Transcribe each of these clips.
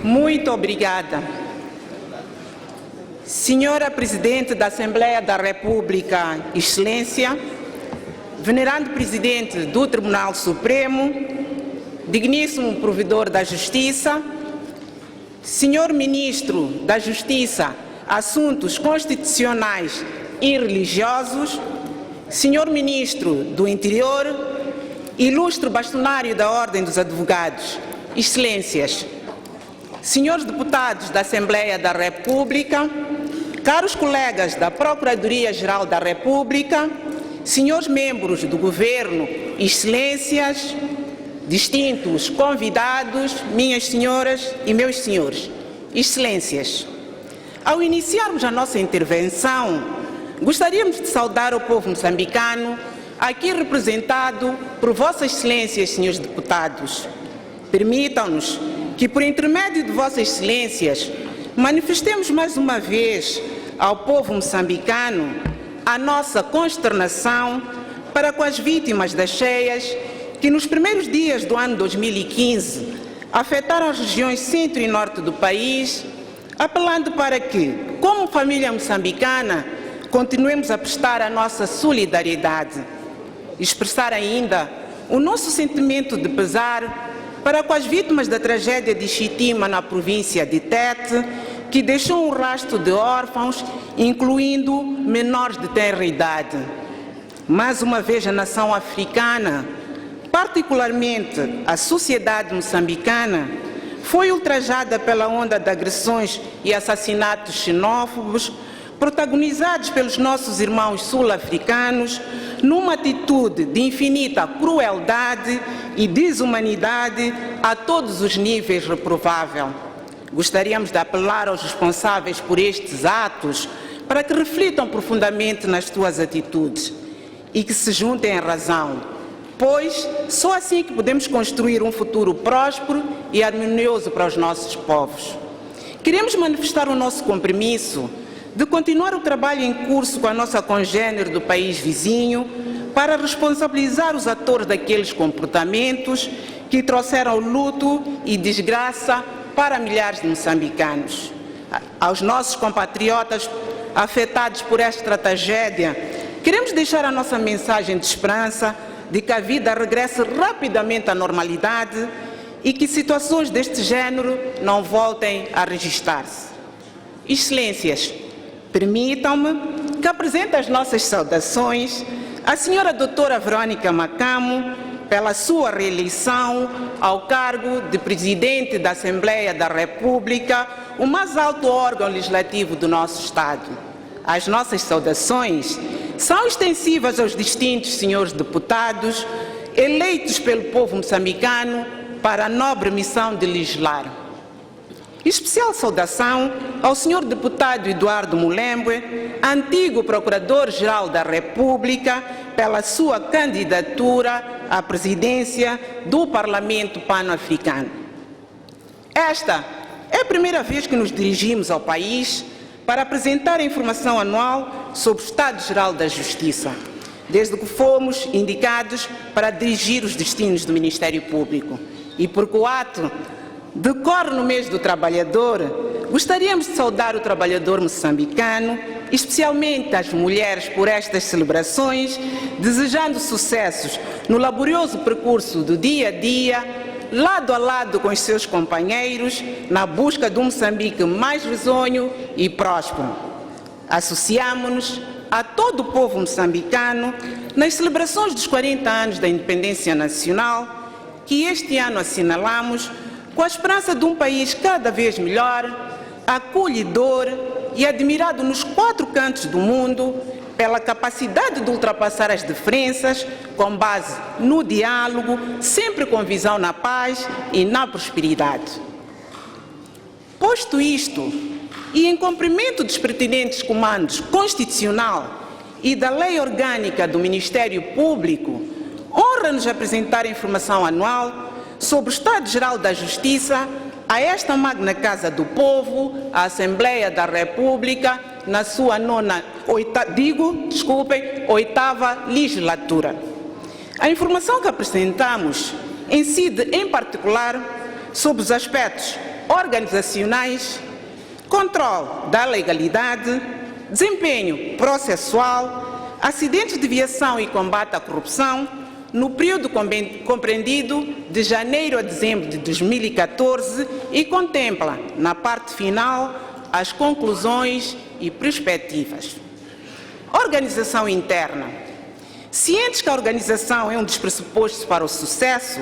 Muito obrigada. Senhora Presidente da Assembleia da República, Excelência, Venerando Presidente do Tribunal Supremo, digníssimo Provedor da Justiça, Senhor Ministro da Justiça, Assuntos Constitucionais e Religiosos, Senhor Ministro do Interior, Ilustre Bastonário da Ordem dos Advogados, Excelências, Senhores Deputados da Assembleia da República, caros colegas da Procuradoria-Geral da República, senhores membros do Governo, Excelências, distintos convidados, minhas senhoras e meus senhores, Excelências. Ao iniciarmos a nossa intervenção, gostaríamos de saudar o povo moçambicano, aqui representado por Vossas Excelências, senhores deputados. Permitam-nos que, por intermédio de Vossas Excelências, manifestemos mais uma vez ao povo moçambicano a nossa consternação para com as vítimas das cheias que nos primeiros dias do ano 2015 afetaram as regiões centro e norte do país, apelando para que, como família moçambicana, continuemos a prestar a nossa solidariedade. Expressar ainda o nosso sentimento de pesar para com as vítimas da tragédia de Xitima na província de Tete, que deixou um rastro de órfãos, incluindo menores de tenra idade. Mais uma vez, a nação africana, particularmente a sociedade moçambicana, foi ultrajada pela onda de agressões e assassinatos xenófobos protagonizados pelos nossos irmãos sul-africanos numa atitude de infinita crueldade e desumanidade a todos os níveis reprovável. Gostaríamos de apelar aos responsáveis por estes atos para que reflitam profundamente nas suas atitudes e que se juntem à razão, pois só assim que podemos construir um futuro próspero e harmonioso para os nossos povos. Queremos manifestar o nosso compromisso de continuar o trabalho em curso com a nossa congênere do país vizinho para responsabilizar os atores daqueles comportamentos que trouxeram luto e desgraça para milhares de moçambicanos. Aos nossos compatriotas afetados por esta tragédia, queremos deixar a nossa mensagem de esperança de que a vida regresse rapidamente à normalidade e que situações deste género não voltem a registrar-se. Excelências, permitam-me que apresente as nossas saudações à senhora doutora Verônica Macamo pela sua reeleição ao cargo de Presidente da Assembleia da República, o mais alto órgão legislativo do nosso Estado. As nossas saudações são extensivas aos distintos senhores deputados eleitos pelo povo moçambicano para a nobre missão de legislar. Especial saudação ao senhor deputado Eduardo Mulembwe, antigo Procurador-Geral da República, pela sua candidatura à presidência do Parlamento Pan-Africano. Esta é a primeira vez que nos dirigimos ao país para apresentar a informação anual sobre o Estado-Geral da Justiça, desde que fomos indicados para dirigir os destinos do Ministério Público. E porque o ato decorre no mês do trabalhador, gostaríamos de saudar o trabalhador moçambicano, especialmente as mulheres, por estas celebrações, desejando sucessos no laborioso percurso do dia a dia, lado a lado com os seus companheiros, na busca de um Moçambique mais risonho e próspero. Associamo-nos a todo o povo moçambicano nas celebrações dos 40 anos da independência nacional, que este ano assinalamos com a esperança de um país cada vez melhor, acolhedor e admirado nos 4 cantos do mundo pela capacidade de ultrapassar as diferenças com base no diálogo, sempre com visão na paz e na prosperidade. Posto isto, e em cumprimento dos pertinentes comandos constitucional e da Lei Orgânica do Ministério Público, honra-nos apresentar a informação anual sobre o Estado-Geral da Justiça a esta magna Casa do Povo, a Assembleia da República, na sua oitava legislatura. A informação que apresentamos incide, em particular, sobre os aspectos organizacionais, controle da legalidade, desempenho processual, acidentes de viação e combate à corrupção, no período compreendido de janeiro a dezembro de 2014 e contempla, na parte final, as conclusões e perspectivas. Organização interna. Cientes que a organização é um dos pressupostos para o sucesso,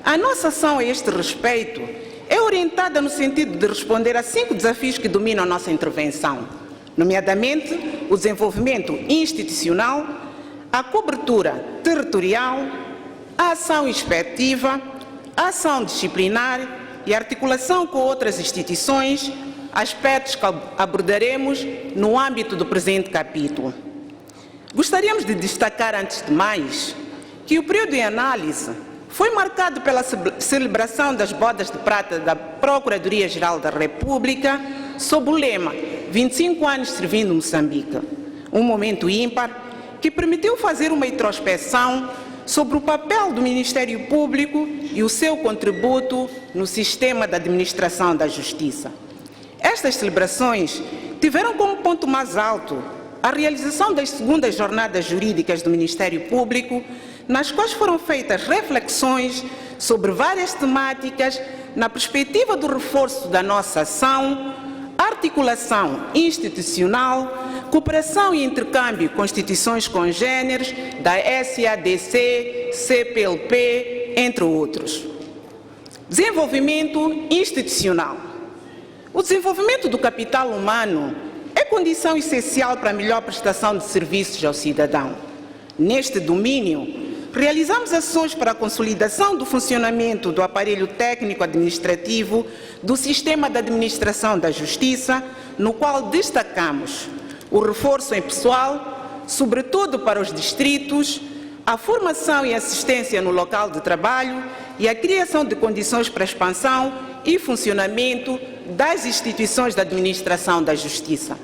a nossa ação a este respeito é orientada no sentido de responder a 5 desafios que dominam a nossa intervenção, nomeadamente o desenvolvimento institucional, a cobertura territorial, a ação inspectiva, a ação disciplinar e a articulação com outras instituições, aspectos que abordaremos no âmbito do presente capítulo. Gostaríamos de destacar, antes de mais, que o período em análise foi marcado pela celebração das bodas de prata da Procuradoria-Geral da República sob o lema 25 anos servindo Moçambique, um momento ímpar que permitiu fazer uma introspeção sobre o papel do Ministério Público e o seu contributo no sistema da administração da Justiça. Estas celebrações tiveram como ponto mais alto a realização das segundas jornadas jurídicas do Ministério Público, nas quais foram feitas reflexões sobre várias temáticas na perspectiva do reforço da nossa ação, articulação institucional, cooperação e intercâmbio com instituições congêneres da SADC, CPLP, entre outros. Desenvolvimento institucional. O desenvolvimento do capital humano é condição essencial para a melhor prestação de serviços ao cidadão. Neste domínio, realizamos ações para a consolidação do funcionamento do aparelho técnico-administrativo do sistema da administração da Justiça, no qual destacamos o reforço em pessoal, sobretudo para os distritos, a formação e assistência no local de trabalho e a criação de condições para a expansão e funcionamento das instituições da administração da Justiça.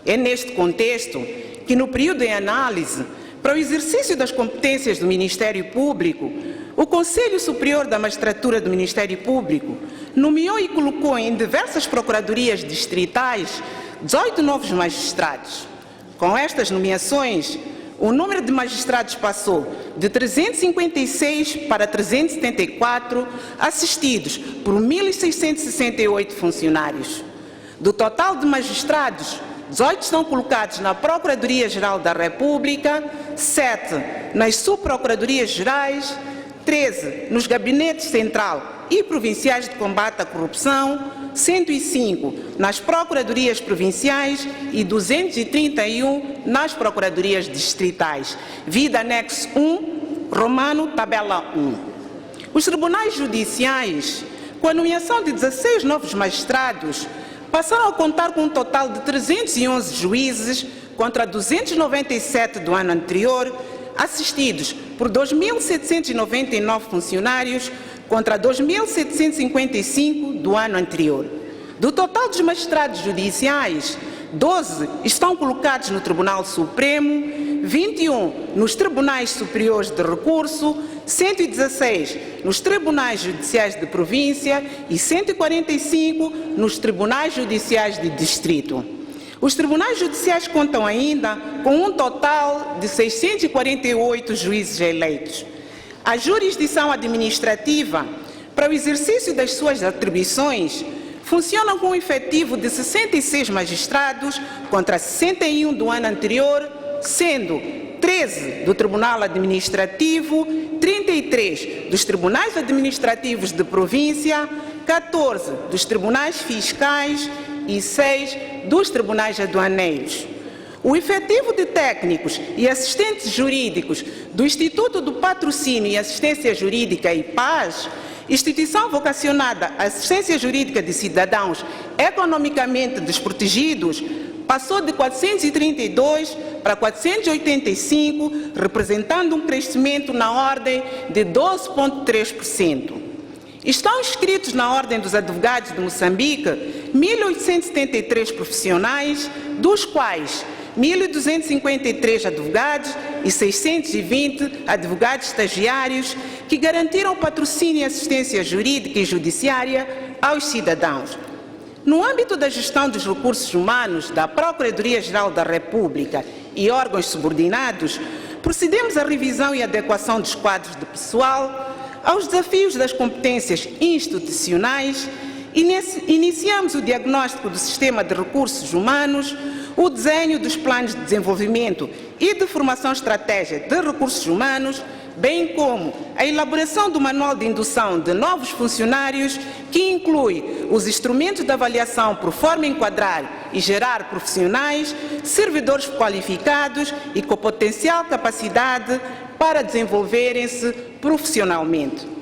É neste contexto que, no período em análise, para o exercício das competências do Ministério Público, o Conselho Superior da Magistratura do Ministério Público nomeou e colocou em diversas procuradorias distritais 18 novos magistrados. Com estas nomeações, o número de magistrados passou de 356 para 374, assistidos por 1.668 funcionários. Do total de magistrados, 18 estão colocados na Procuradoria-Geral da República, 7 nas subprocuradorias gerais, 13 nos gabinetes central e provinciais de combate à corrupção, 105 nas procuradorias provinciais e 231 nas procuradorias distritais. Vida anexo 1, romano, tabela 1. Os tribunais judiciais, com a nomeação de 16 novos magistrados, passaram a contar com um total de 311 juízes contra 297 do ano anterior, assistidos por 2.799 funcionários contra 2.755 do ano anterior. Do total dos magistrados judiciais, 12 estão colocados no Tribunal Supremo, 21 nos Tribunais Superiores de Recurso, 116 nos Tribunais Judiciais de Província e 145 nos Tribunais Judiciais de Distrito. Os Tribunais Judiciais contam ainda com um total de 648 juízes eleitos. A jurisdição administrativa, para o exercício das suas atribuições, funciona com um efetivo de 66 magistrados contra 61 do ano anterior, sendo 13 do Tribunal Administrativo, 33 dos Tribunais Administrativos de Província, 14 dos Tribunais Fiscais e 6 dos Tribunais Aduaneiros. O efetivo de técnicos e assistentes jurídicos do Instituto do Patrocínio e Assistência Jurídica IPAS, instituição vocacionada à assistência jurídica de cidadãos economicamente desprotegidos, passou de 432 para 485, representando um crescimento na ordem de 12,3%. Estão inscritos na Ordem dos Advogados de Moçambique 1.873 profissionais, dos quais 1.253 advogados e 620 advogados estagiários que garantiram o patrocínio e assistência jurídica e judiciária aos cidadãos. No âmbito da gestão dos recursos humanos da Procuradoria-Geral da República e órgãos subordinados, procedemos à revisão e adequação dos quadros de pessoal aos desafios das competências institucionais e iniciamos o diagnóstico do sistema de recursos humanos, o desenho dos planos de desenvolvimento e de formação estratégica de recursos humanos, bem como a elaboração do manual de indução de novos funcionários, que inclui os instrumentos de avaliação por forma a enquadrar e gerar profissionais, servidores qualificados e com potencial capacidade para desenvolverem-se profissionalmente.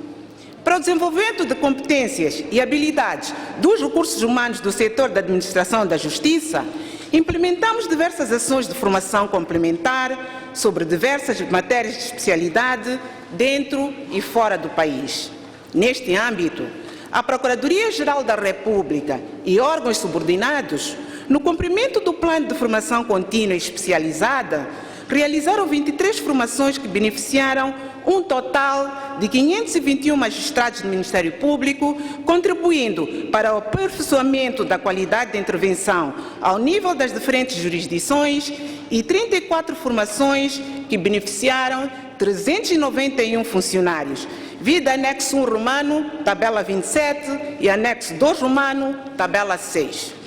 Para o desenvolvimento de competências e habilidades dos recursos humanos do setor da administração da justiça, implementamos diversas ações de formação complementar sobre diversas matérias de especialidade dentro e fora do país. Neste âmbito, a Procuradoria-Geral da República e órgãos subordinados, no cumprimento do Plano de Formação Contínua e Especializada, realizaram 23 formações que beneficiaram um total de 521 magistrados do Ministério Público, contribuindo para o aperfeiçoamento da qualidade de intervenção ao nível das diferentes jurisdições, e 34 formações que beneficiaram 391 funcionários. Vida anexo 1 romano, tabela 27, e anexo 2 romano, tabela 6.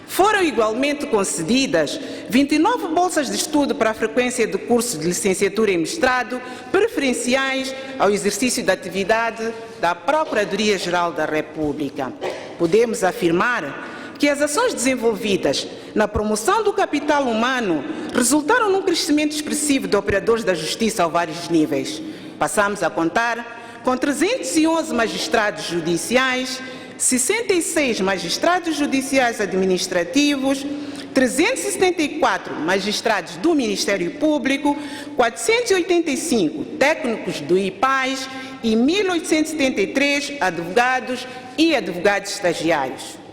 Foram igualmente concedidas 29 bolsas de estudo para a frequência de cursos de licenciatura e mestrado preferenciais ao exercício da atividade da Procuradoria-Geral da República. Podemos afirmar que as ações desenvolvidas na promoção do capital humano resultaram num crescimento expressivo de operadores da justiça a vários níveis. Passamos a contar com 311 magistrados judiciais, 66 magistrados judiciais administrativos, 374 magistrados do Ministério Público, 485 técnicos do IPAS e 1.873 advogados e advogados estagiários.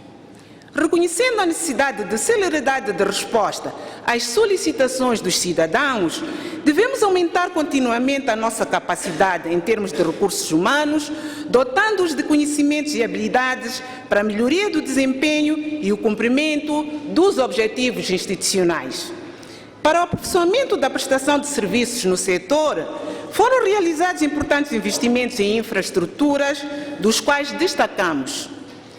Reconhecendo a necessidade de celeridade de resposta às solicitações dos cidadãos, devemos aumentar continuamente a nossa capacidade em termos de recursos humanos, dotando-os de conhecimentos e habilidades para a melhoria do desempenho e o cumprimento dos objetivos institucionais. Para o aperfeiçoamento da prestação de serviços no setor, foram realizados importantes investimentos em infraestruturas, dos quais destacamos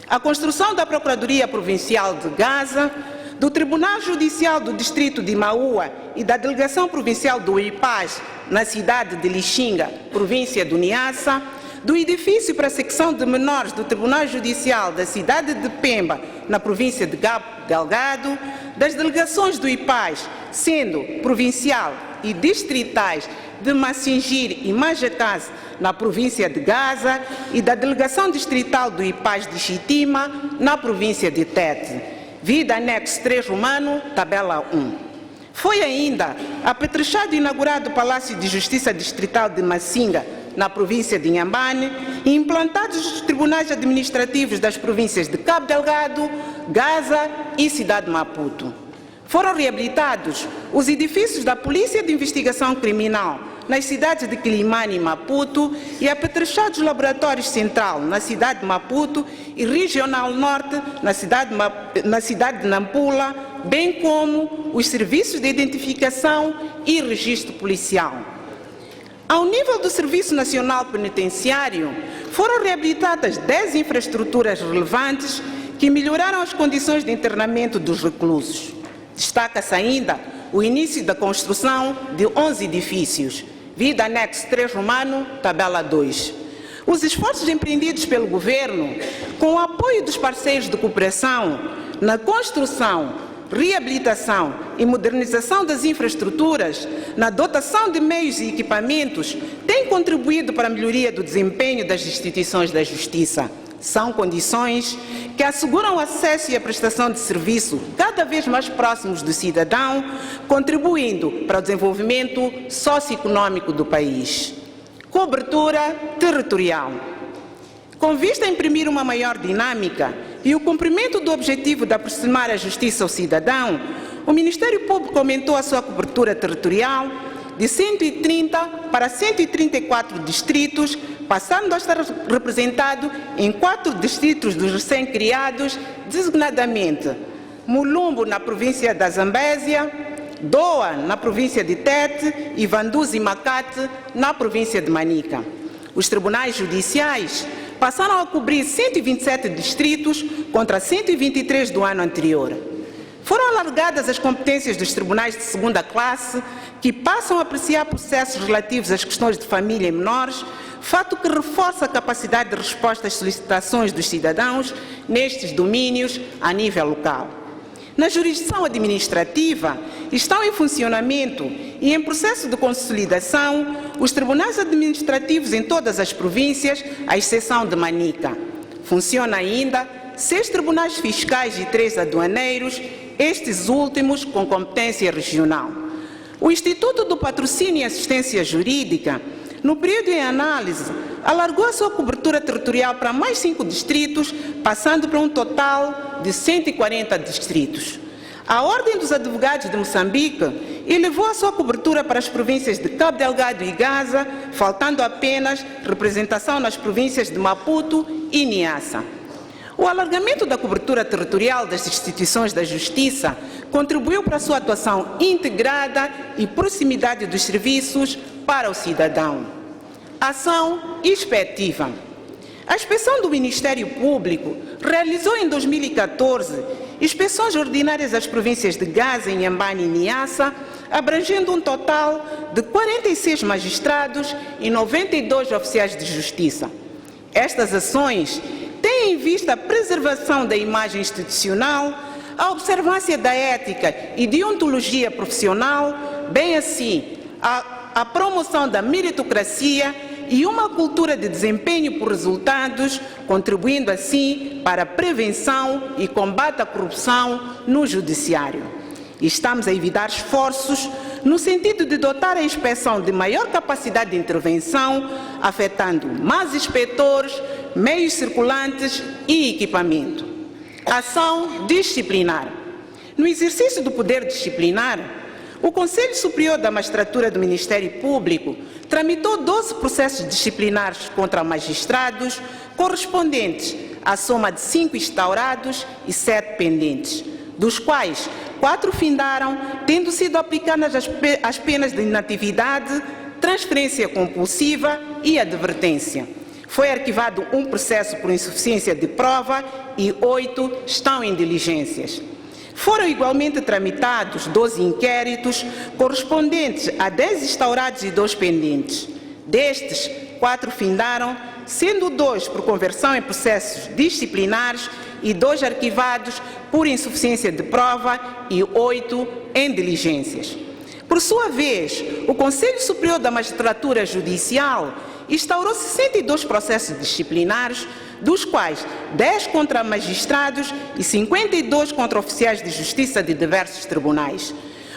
a construção da Procuradoria Provincial de Gaza, do Tribunal Judicial do Distrito de Maua e da Delegação Provincial do IPAS, na cidade de Lixinga, província do Niassa, do edifício para a secção de menores do Tribunal Judicial da cidade de Pemba, na província de Cabo Delgado, das delegações do IPAS, sendo provincial e distritais, de Massingir e Majacase, na província de Gaza, e da delegação distrital do IPAS de Chitima, na província de Tete. Vida anexo 3 romano, tabela 1. Foi ainda apetrechado e inaugurado o Palácio de Justiça Distrital de Massinga, na província de Inhambane, e implantados os tribunais administrativos das províncias de Cabo Delgado, Gaza e Cidade de Maputo. Foram reabilitados os edifícios da Polícia de Investigação Criminal nas cidades de Quilimane e Maputo e apetrechados os laboratórios Central na cidade de Maputo e Regional Norte na cidade de Nampula, bem como os serviços de identificação e registro policial. Ao nível do Serviço Nacional Penitenciário, foram reabilitadas 10 infraestruturas relevantes que melhoraram as condições de internamento dos reclusos. Destaca-se ainda o início da construção de 11 edifícios. Vida anexo 3 romano, tabela 2. Os esforços empreendidos pelo Governo, com o apoio dos parceiros de cooperação, na construção, reabilitação e modernização das infraestruturas, na dotação de meios e equipamentos, têm contribuído para a melhoria do desempenho das instituições da Justiça. São condições que asseguram o acesso e a prestação de serviço cada vez mais próximos do cidadão, contribuindo para o desenvolvimento socioeconômico do país. Cobertura territorial. Com vista a imprimir uma maior dinâmica e o cumprimento do objetivo de aproximar a justiça ao cidadão, o Ministério Público aumentou a sua cobertura territorial de 130 para 134 distritos, passando a estar representado em 4 distritos dos recém-criados, designadamente Mulumbo, na província da Zambésia, Doa, na província de Tete, e Vanduzi e Makate, na província de Manica. Os tribunais judiciais passaram a cobrir 127 distritos contra 123 do ano anterior. Foram alargadas as competências dos tribunais de segunda classe, que passam a apreciar processos relativos às questões de família e menores, fato que reforça a capacidade de resposta às solicitações dos cidadãos nestes domínios a nível local. Na jurisdição administrativa, estão em funcionamento e em processo de consolidação os tribunais administrativos em todas as províncias, à exceção de Manica. Funciona ainda 6 tribunais fiscais e 3 aduaneiros, estes últimos com competência regional. O Instituto do Patrocínio e Assistência Jurídica, no período em análise, alargou a sua cobertura territorial para mais 5 distritos, passando para um total de 140 distritos. A Ordem dos Advogados de Moçambique elevou a sua cobertura para as províncias de Cabo Delgado e Gaza, faltando apenas representação nas províncias de Maputo e Niassa. O alargamento da cobertura territorial das instituições da Justiça contribuiu para a sua atuação integrada e proximidade dos serviços para o cidadão. Ação inspectiva. A inspeção do Ministério Público realizou em 2014 inspeções ordinárias às províncias de Gaza, Inhambane e Niassa, abrangendo um total de 46 magistrados e 92 oficiais de justiça. Estas ações têm em vista a preservação da imagem institucional, a observância da ética e deontologia profissional, bem assim a promoção da meritocracia e uma cultura de desempenho por resultados, contribuindo assim para a prevenção e combate à corrupção no Judiciário. Estamos a evitar esforços no sentido de dotar a inspeção de maior capacidade de intervenção, afetando mais inspetores, meios circulantes e equipamento. Ação disciplinar. No exercício do poder disciplinar, o Conselho Superior da Magistratura do Ministério Público tramitou 12 processos disciplinares contra magistrados, correspondentes à soma de 5 instaurados e 7 pendentes, dos quais 4 findaram, tendo sido aplicadas as penas de inatividade, transferência compulsiva e advertência. Foi arquivado um processo por insuficiência de prova e 8 estão em diligências. Foram igualmente tramitados 12 inquéritos correspondentes a 10 instaurados e 2 pendentes. Destes, 4 findaram, sendo 2 por conversão em processos disciplinares e 2 arquivados por insuficiência de prova e 8 em diligências. Por sua vez, o Conselho Superior da Magistratura Judicial instaurou 62 processos disciplinares, dos quais 10 contra magistrados e 52 contra oficiais de justiça de diversos tribunais.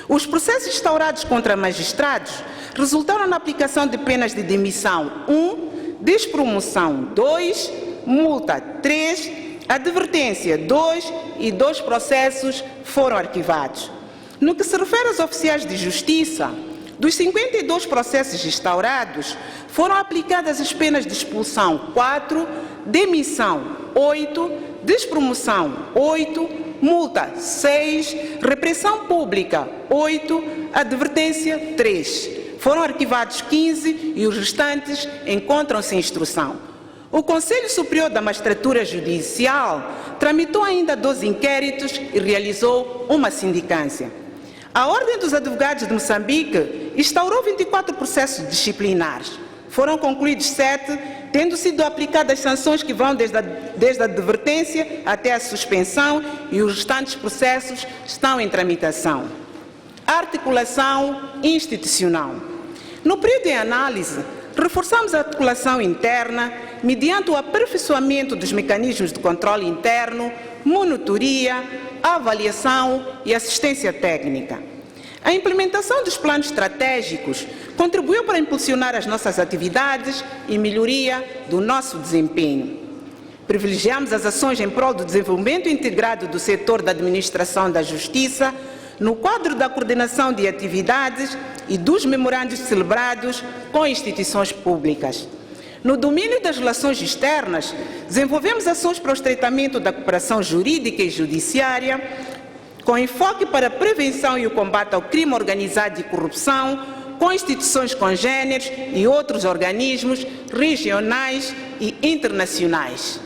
Os processos instaurados contra magistrados resultaram na aplicação de penas de demissão 1, despromoção 2, multa 3, advertência 2 e 2 processos foram arquivados. No que se refere aos oficiais de justiça, dos 52 processos instaurados, foram aplicadas as penas de expulsão 4, demissão 8, despromoção 8, multa 6, repressão pública 8, advertência 3. Foram arquivados 15 e os restantes encontram-se em instrução. O Conselho Superior da Magistratura Judicial tramitou ainda 12 inquéritos e realizou uma sindicância. A Ordem dos Advogados de Moçambique instaurou 24 processos disciplinares. Foram concluídos 7, tendo sido aplicadas sanções que vão desde a advertência até a suspensão, e os restantes processos estão em tramitação. Articulação institucional. No período de análise, reforçamos a articulação interna mediante o aperfeiçoamento dos mecanismos de controle interno, monitoria, avaliação e assistência técnica. A implementação dos planos estratégicos contribuiu para impulsionar as nossas atividades e melhoria do nosso desempenho. Privilegiamos as ações em prol do desenvolvimento integrado do setor da administração da justiça, no quadro da coordenação de atividades e dos memorandos celebrados com instituições públicas. No domínio das relações externas, desenvolvemos ações para o estreitamento da cooperação jurídica e judiciária, com enfoque para a prevenção e o combate ao crime organizado e corrupção, com instituições congêneres e outros organismos regionais e internacionais.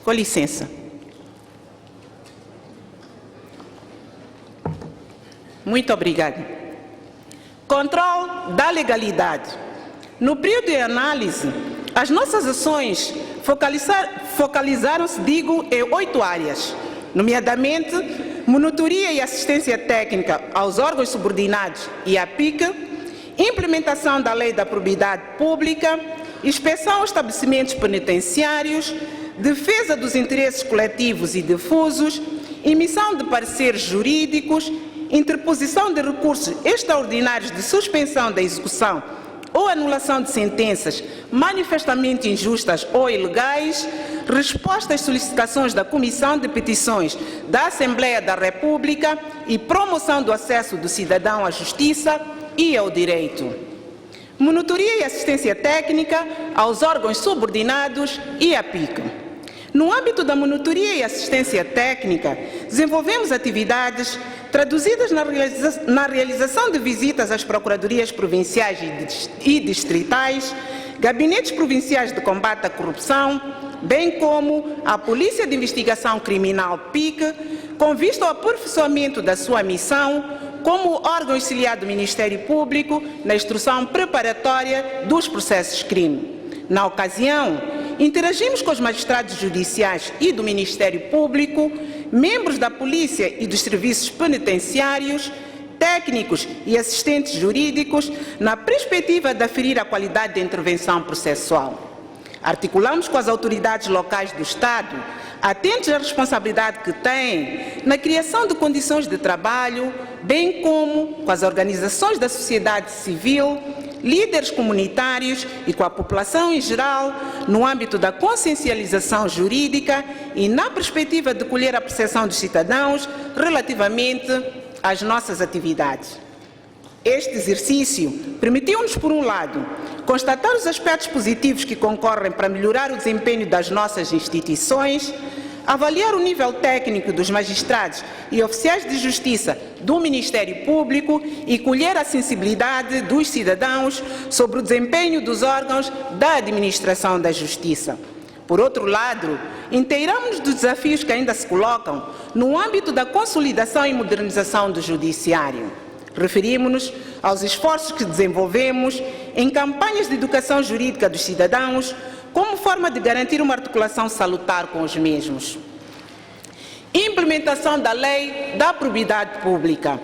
Com licença. Muito obrigada. Controle da legalidade. No período de análise, as nossas ações focalizaram-se, em 8 áreas, nomeadamente monitoria e assistência técnica aos órgãos subordinados e à PIC, implementação da lei da probidade pública, inspeção aos estabelecimentos penitenciários, defesa dos interesses coletivos e difusos, emissão de pareceres jurídicos, interposição de recursos extraordinários de suspensão da execução ou anulação de sentenças manifestamente injustas ou ilegais, resposta às solicitações da Comissão de Petições da Assembleia da República e promoção do acesso do cidadão à justiça e ao direito. Monitoria e assistência técnica aos órgãos subordinados e à PIC. No âmbito da monitoria e assistência técnica, desenvolvemos atividades traduzidas na realização de visitas às procuradorias provinciais e distritais, gabinetes provinciais de combate à corrupção, bem como à Polícia de Investigação Criminal PIC, com vista ao aperfeiçoamento da sua missão como órgão auxiliar do Ministério Público na instrução preparatória dos processos crime. Na ocasião, interagimos com os magistrados judiciais e do Ministério Público, membros da Polícia e dos serviços penitenciários, técnicos e assistentes jurídicos, na perspectiva de aferir a qualidade da intervenção processual. Articulamos com as autoridades locais do Estado, atentos à responsabilidade que têm na criação de condições de trabalho, bem como com as organizações da sociedade civil, líderes comunitários e com a população em geral, no âmbito da consciencialização jurídica e na perspectiva de colher a percepção dos cidadãos relativamente às nossas atividades. Este exercício permitiu-nos, por um lado, constatar os aspectos positivos que concorrem para melhorar o desempenho das nossas instituições, avaliar o nível técnico dos magistrados e oficiais de justiça do Ministério Público e colher a sensibilidade dos cidadãos sobre o desempenho dos órgãos da administração da justiça. Por outro lado, inteiramos-nos dos desafios que ainda se colocam no âmbito da consolidação e modernização do Judiciário. Referimos-nos aos esforços que desenvolvemos em campanhas de educação jurídica dos cidadãos, como forma de garantir uma articulação salutar com os mesmos. Implementação da Lei da Probidade Pública.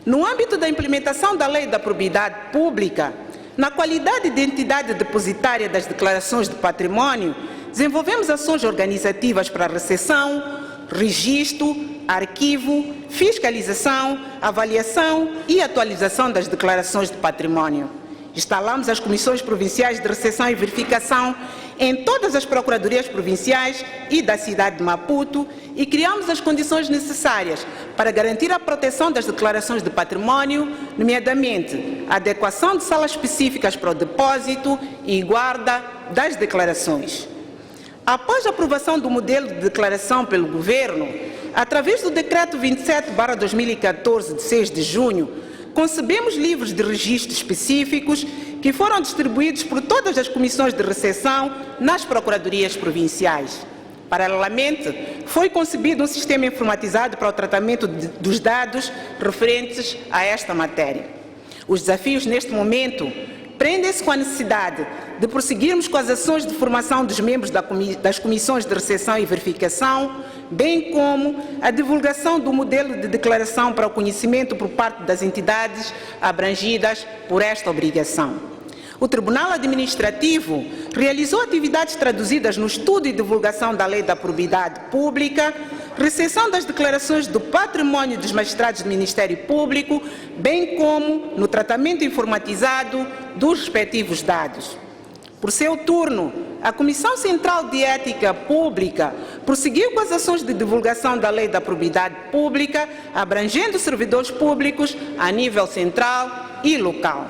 No âmbito da implementação da Lei da Probidade Pública, na qualidade de entidade depositária das declarações de património, desenvolvemos ações organizativas para a recepção, registro, arquivo, fiscalização, avaliação e atualização das declarações de património. Instalamos as comissões provinciais de recepção e verificação em todas as procuradorias provinciais e da cidade de Maputo e criamos as condições necessárias para garantir a proteção das declarações de património, nomeadamente a adequação de salas específicas para o depósito e guarda das declarações. Após a aprovação do modelo de declaração pelo Governo, através do Decreto 27/2014, de 6 de junho, concebemos livros de registro específicos que foram distribuídos por todas as comissões de recepção nas procuradorias provinciais. Paralelamente, foi concebido um sistema informatizado para o tratamento dos dados referentes a esta matéria. Os desafios neste momento prendem-se com a necessidade de prosseguirmos com as ações de formação dos membros das comissões de recepção e verificação, bem como a divulgação do modelo de declaração para o conhecimento por parte das entidades abrangidas por esta obrigação. O Tribunal Administrativo realizou atividades traduzidas no estudo e divulgação da Lei da Probidade Pública, recepção das declarações do património dos magistrados do Ministério Público, bem como no tratamento informatizado dos respectivos dados. Por seu turno, a Comissão Central de Ética Pública prosseguiu com as ações de divulgação da Lei da Probidade Pública, abrangendo servidores públicos a nível central e local.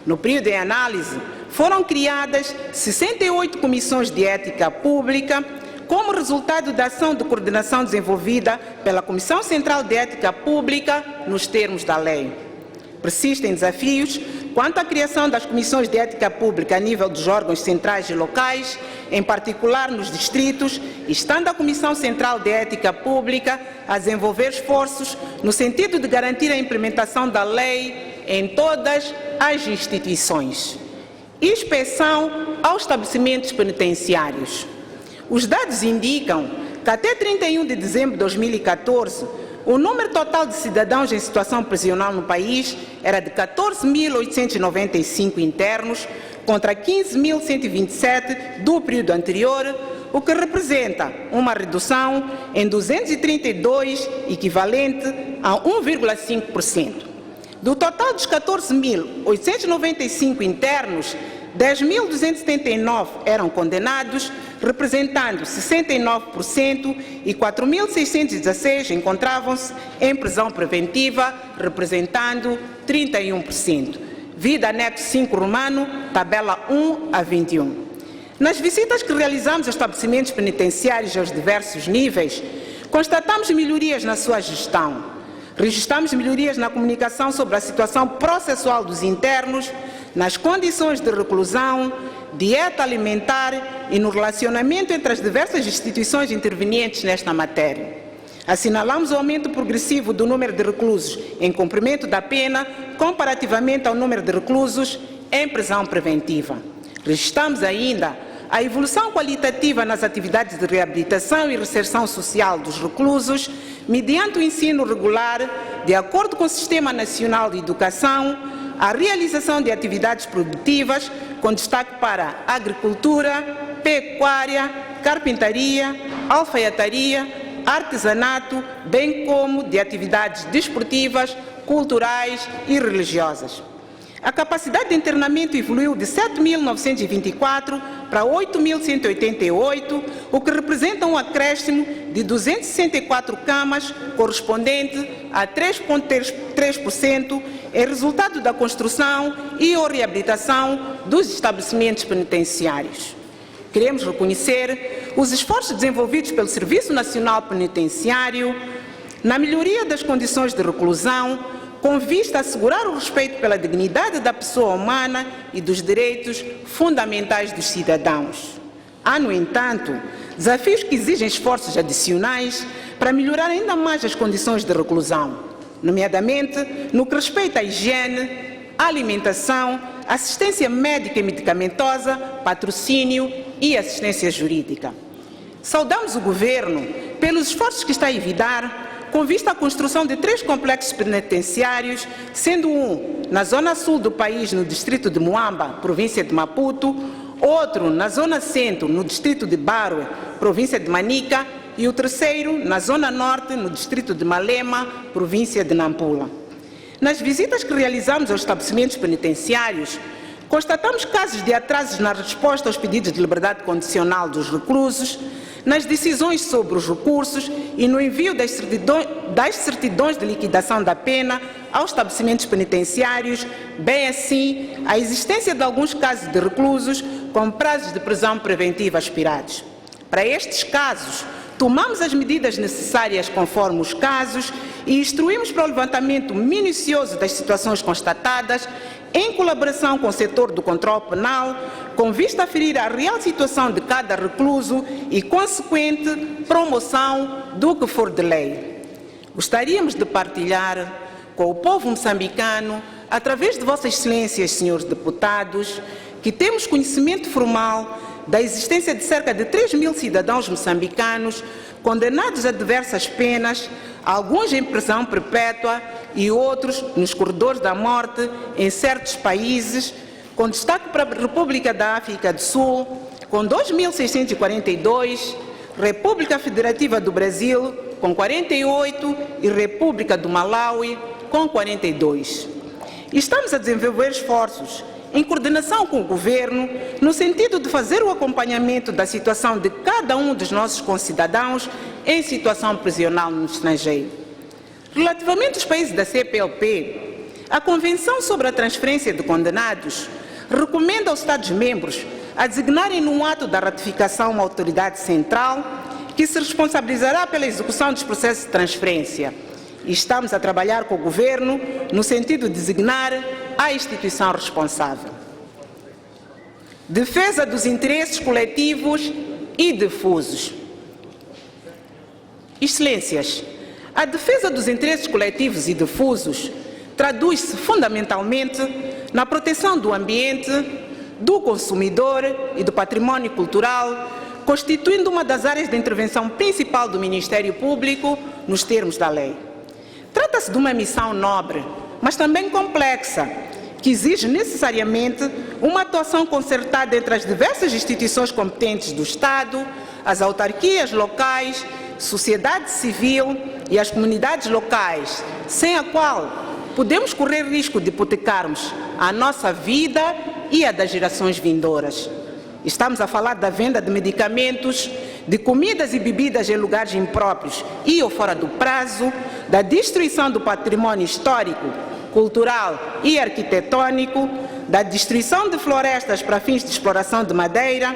No período em análise, foram criadas 68 comissões de ética pública, como resultado da ação de coordenação desenvolvida pela Comissão Central de Ética Pública nos termos da lei. Persistem desafios quanto à criação das comissões de ética pública a nível dos órgãos centrais e locais, em particular nos distritos, estando a Comissão Central de Ética Pública a desenvolver esforços no sentido de garantir a implementação da lei em todas as instituições. Inspeção aos estabelecimentos penitenciários. Os dados indicam que até 31 de dezembro de 2014, o número total de cidadãos em situação prisional no país era de 14.895 internos, contra 15.127 do período anterior, o que representa uma redução em 232, equivalente a 1,5%. Do total dos 14.895 internos, 10.279 eram condenados, representando 69%, e 4.616 encontravam-se em prisão preventiva, representando 31%. Vida anexo 5 romano, tabela 1 a 21. Nas visitas que realizamos aos estabelecimentos penitenciários aos diversos níveis, constatamos melhorias na sua gestão. Registramos melhorias na comunicação sobre a situação processual dos internos, nas condições de reclusão, dieta alimentar e no relacionamento entre as diversas instituições intervenientes nesta matéria. Assinalamos o aumento progressivo do número de reclusos em cumprimento da pena comparativamente ao número de reclusos em prisão preventiva. Registramos ainda a evolução qualitativa nas atividades de reabilitação e reinserção social dos reclusos, mediante o ensino regular, de acordo com o Sistema Nacional de Educação, a realização de atividades produtivas, com destaque para agricultura, pecuária, carpintaria, alfaiataria, artesanato, bem como de atividades desportivas, culturais e religiosas. A capacidade de internamento evoluiu de 7.924 para 8.188, o que representa um acréscimo de 264 camas, correspondente a 3,3%, é resultado da construção e ou reabilitação dos estabelecimentos penitenciários. Queremos reconhecer os esforços desenvolvidos pelo Serviço Nacional Penitenciário na melhoria das condições de reclusão, com vista a assegurar o respeito pela dignidade da pessoa humana e dos direitos fundamentais dos cidadãos. Há, no entanto, desafios que exigem esforços adicionais para melhorar ainda mais as condições de reclusão, nomeadamente no que respeita à higiene, alimentação, assistência médica e medicamentosa, patrocínio e assistência jurídica. Saudamos o Governo pelos esforços que está a evitar com vista à construção de 3 complexos penitenciários, sendo um na zona sul do país, no distrito de Moamba, província de Maputo, outro na zona centro, no distrito de Barwe, província de Manica, e o terceiro na zona norte, no distrito de Malema, província de Nampula. Nas visitas que realizamos aos estabelecimentos penitenciários, constatamos casos de atrasos na resposta aos pedidos de liberdade condicional dos reclusos, nas decisões sobre os recursos e no envio das certidões de liquidação da pena aos estabelecimentos penitenciários, bem assim a existência de alguns casos de reclusos com prazos de prisão preventiva expirados. Para estes casos, tomamos as medidas necessárias conforme os casos e instruímos para o levantamento minucioso das situações constatadas, em colaboração com o setor do controle penal, com vista a aferir a real situação de cada recluso e consequente promoção do que for de lei. Gostaríamos de partilhar com o povo moçambicano, através de Vossas Excelências, senhores deputados, que temos conhecimento formal da existência de cerca de 3.000 cidadãos moçambicanos condenados a diversas penas, alguns em prisão perpétua e outros nos corredores da morte em certos países, com destaque para a República da África do Sul, com 2.642, República Federativa do Brasil, com 48, e República do Malawi, com 42. Estamos a desenvolver esforços em coordenação com o Governo, no sentido de fazer o acompanhamento da situação de cada um dos nossos concidadãos em situação prisional no estrangeiro. Relativamente aos países da CPLP, a Convenção sobre a Transferência de Condenados recomenda aos Estados-membros a designarem num ato da ratificação uma autoridade central que se responsabilizará pela execução dos processos de transferência. E estamos a trabalhar com o Governo no sentido de designar a instituição responsável. Defesa dos interesses coletivos e difusos. Excelências, a defesa dos interesses coletivos e difusos traduz-se fundamentalmente na proteção do ambiente, do consumidor e do património cultural, constituindo uma das áreas de intervenção principal do Ministério Público nos termos da lei. Trata-se de uma missão nobre, mas também complexa, que exige necessariamente uma atuação concertada entre as diversas instituições competentes do Estado, as autarquias locais, sociedade civil e as comunidades locais, sem a qual podemos correr risco de hipotecarmos a nossa vida e a das gerações vindouras. Estamos a falar da venda de medicamentos, de comidas e bebidas em lugares impróprios e ou fora do prazo, da destruição do património histórico, cultural e arquitetônico, da destruição de florestas para fins de exploração de madeira,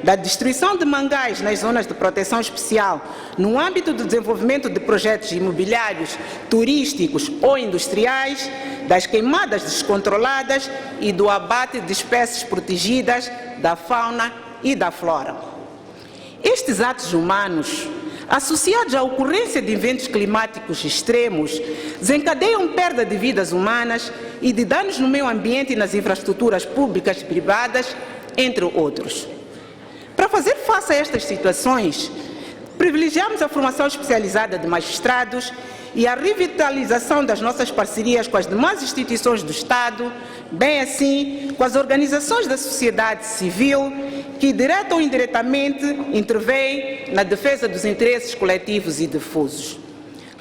da destruição de mangais nas zonas de proteção especial no âmbito do desenvolvimento de projetos imobiliários, turísticos ou industriais, das queimadas descontroladas e do abate de espécies protegidas da fauna e da flora. Estes atos humanos, associados à ocorrência de eventos climáticos extremos, desencadeiam perda de vidas humanas e de danos no meio ambiente e nas infraestruturas públicas e privadas, entre outros. Para fazer face a estas situações, privilegiamos a formação especializada de magistrados e a revitalização das nossas parcerias com as demais instituições do Estado, bem assim com as organizações da sociedade civil que, direta ou indiretamente, intervêm na defesa dos interesses coletivos e difusos.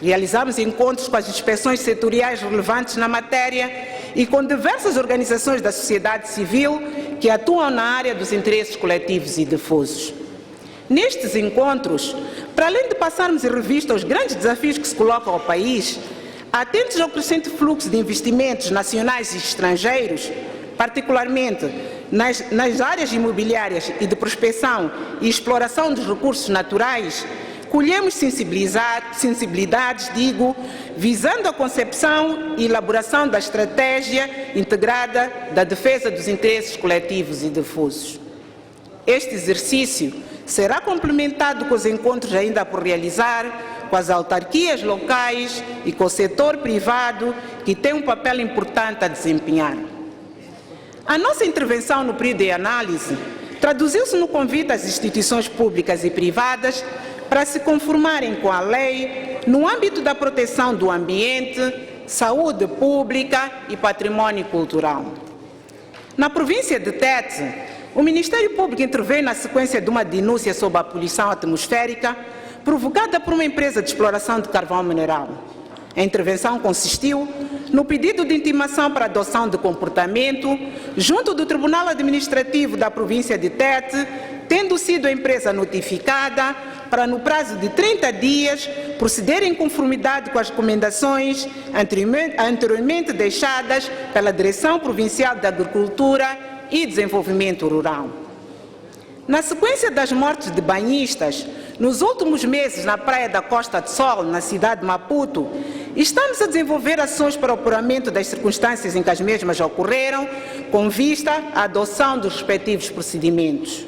Realizamos encontros com as inspeções setoriais relevantes na matéria e com diversas organizações da sociedade civil que atuam na área dos interesses coletivos e difusos. Nestes encontros, para além de passarmos em revista os grandes desafios que se colocam ao país, atentos ao crescente fluxo de investimentos nacionais e estrangeiros, particularmente nas áreas imobiliárias e de prospecção e exploração dos recursos naturais, colhemos sensibilidades, visando a concepção e elaboração da estratégia integrada da defesa dos interesses coletivos e difusos. Este exercício será complementado com os encontros ainda por realizar com as autarquias locais e com o setor privado, que tem um papel importante a desempenhar. A nossa intervenção no período de análise traduziu-se no convite às instituições públicas e privadas para se conformarem com a lei no âmbito da proteção do ambiente, saúde pública e património cultural. Na província de Tete, o Ministério Público interveio na sequência de uma denúncia sobre a poluição atmosférica provocada por uma empresa de exploração de carvão mineral. A intervenção consistiu no pedido de intimação para adoção de comportamento junto do Tribunal Administrativo da província de Tete, tendo sido a empresa notificada para, no prazo de 30 dias, proceder em conformidade com as recomendações anteriormente deixadas pela Direção Provincial da Agricultura e Desenvolvimento Rural. Na sequência das mortes de banhistas, nos últimos meses na Praia da Costa do Sol, na cidade de Maputo, estamos a desenvolver ações para o apuramento das circunstâncias em que as mesmas ocorreram, com vista à adoção dos respectivos procedimentos.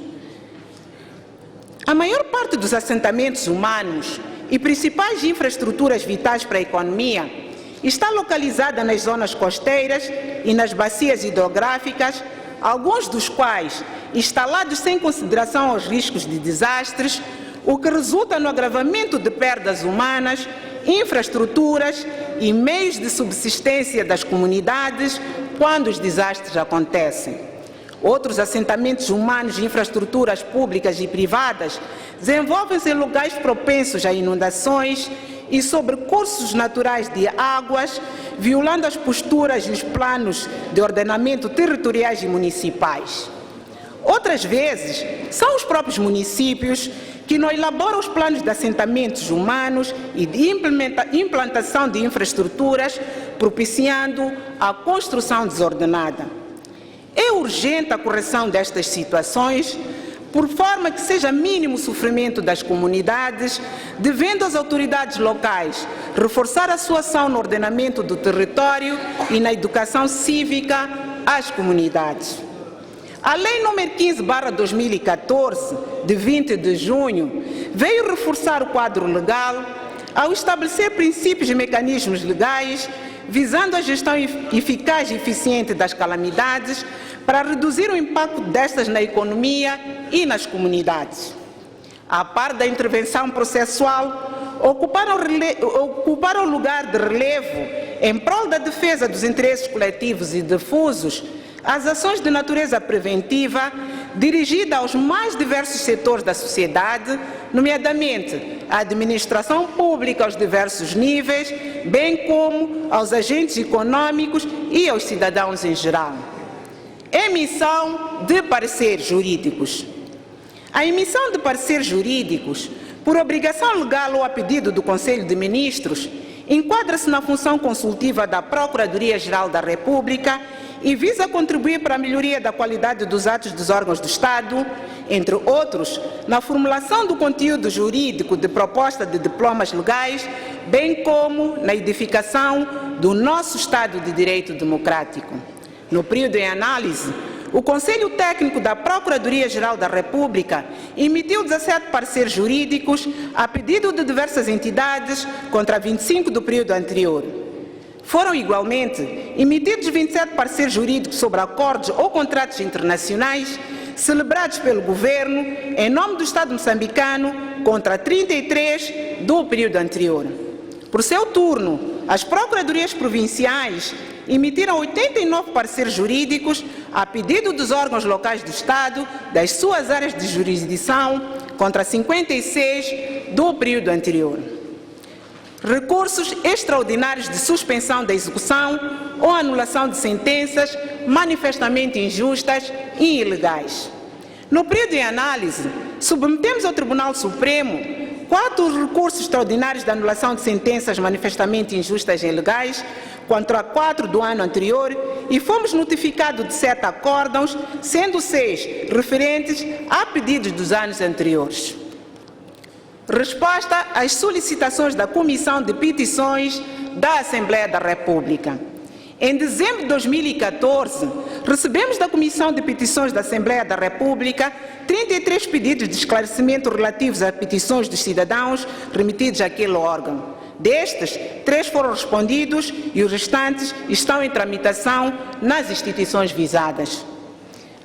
A maior parte dos assentamentos humanos e principais infraestruturas vitais para a economia está localizada nas zonas costeiras e nas bacias hidrográficas, alguns dos quais instalados sem consideração aos riscos de desastres, o que resulta no agravamento de perdas humanas, infraestruturas e meios de subsistência das comunidades quando os desastres acontecem. Outros assentamentos humanos e infraestruturas públicas e privadas desenvolvem-se em lugares propensos a inundações e sobre cursos naturais de águas, violando as posturas e os planos de ordenamento territoriais e municipais. Outras vezes, são os próprios municípios que não elaboram os planos de assentamentos humanos e de implantação de infraestruturas, propiciando a construção desordenada. É urgente a correção destas situações, por forma que seja mínimo o sofrimento das comunidades, devendo as autoridades locais reforçar a sua ação no ordenamento do território e na educação cívica às comunidades. A Lei nº 15/2014, de 20 de junho, veio reforçar o quadro legal ao estabelecer princípios e mecanismos legais visando a gestão eficaz e eficiente das calamidades para reduzir o impacto destas na economia e nas comunidades. A par da intervenção processual, ocuparam o lugar de relevo em prol da defesa dos interesses coletivos e difusos as ações de natureza preventiva dirigida aos mais diversos setores da sociedade, nomeadamente a administração pública aos diversos níveis, bem como aos agentes econômicos e aos cidadãos em geral. Emissão de pareceres jurídicos. A emissão de pareceres jurídicos, por obrigação legal ou a pedido do Conselho de Ministros, enquadra-se na função consultiva da Procuradoria-Geral da República e visa contribuir para a melhoria da qualidade dos atos dos órgãos do Estado, entre outros, na formulação do conteúdo jurídico de proposta de diplomas legais, bem como na edificação do nosso Estado de Direito Democrático. No período em análise, o Conselho Técnico da Procuradoria-Geral da República emitiu 17 pareceres jurídicos a pedido de diversas entidades contra 25 do período anterior. Foram igualmente emitidos 27 pareceres jurídicos sobre acordos ou contratos internacionais celebrados pelo Governo em nome do Estado moçambicano contra 33 do período anterior. Por seu turno, as Procuradorias Provinciais emitiram 89 pareceres jurídicos a pedido dos órgãos locais do Estado das suas áreas de jurisdição contra 56 do período anterior. Recursos extraordinários de suspensão da execução ou anulação de sentenças manifestamente injustas e ilegais. No período em análise, submetemos ao Tribunal Supremo 4 recursos extraordinários de anulação de sentenças manifestamente injustas e ilegais contra 4 do ano anterior e fomos notificados de 7 acórdãos, sendo 6 referentes a pedidos dos anos anteriores. Resposta às solicitações da Comissão de Petições da Assembleia da República. Em dezembro de 2014, recebemos da Comissão de Petições da Assembleia da República 33 pedidos de esclarecimento relativos a petições dos cidadãos remetidos àquele órgão. Destes, 3 foram respondidos e os restantes estão em tramitação nas instituições visadas.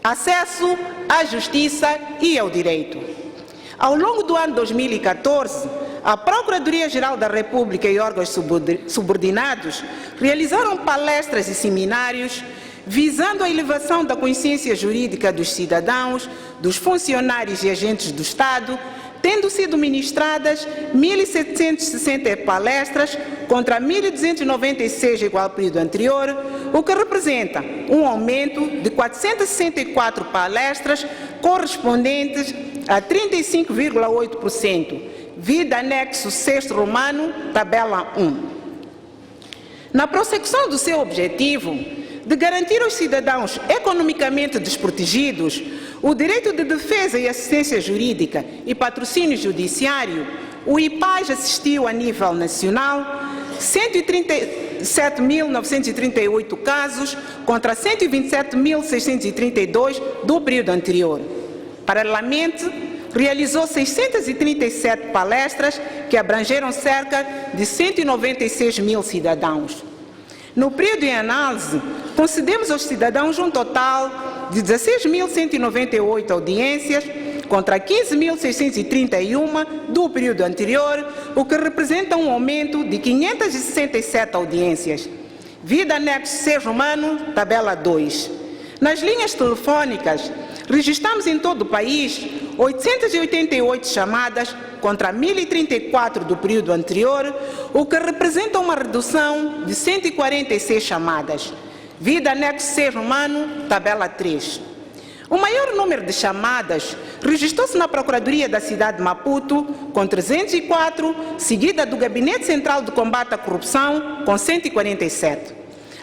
Acesso à justiça e ao direito. Ao longo do ano 2014, a Procuradoria-Geral da República e órgãos subordinados realizaram palestras e seminários visando a elevação da consciência jurídica dos cidadãos, dos funcionários e agentes do Estado, tendo sido ministradas 1.760 palestras contra 1.296 igual ao período anterior, o que representa um aumento de 464 palestras correspondentes a 35,8%, vide anexo 6º romano, tabela 1. Na prossecução do seu objetivo de garantir aos cidadãos economicamente desprotegidos o direito de defesa e assistência jurídica e patrocínio judiciário, o IPAJ assistiu a nível nacional 137.938 casos contra 127.632 do período anterior. Paralelamente, realizou 637 palestras que abrangeram cerca de 196 mil cidadãos. No período em análise, concedemos aos cidadãos um total de 16.198 audiências contra 15.631 do período anterior, o que representa um aumento de 567 audiências. Vide anexo 6 romano, tabela 2. Nas linhas telefônicas, registramos em todo o país 888 chamadas contra 1.034 do período anterior, o que representa uma redução de 146 chamadas. Vida anexo C romano, tabela 3. O maior número de chamadas registrou-se na Procuradoria da cidade de Maputo, com 304, seguida do Gabinete Central de Combate à Corrupção, com 147.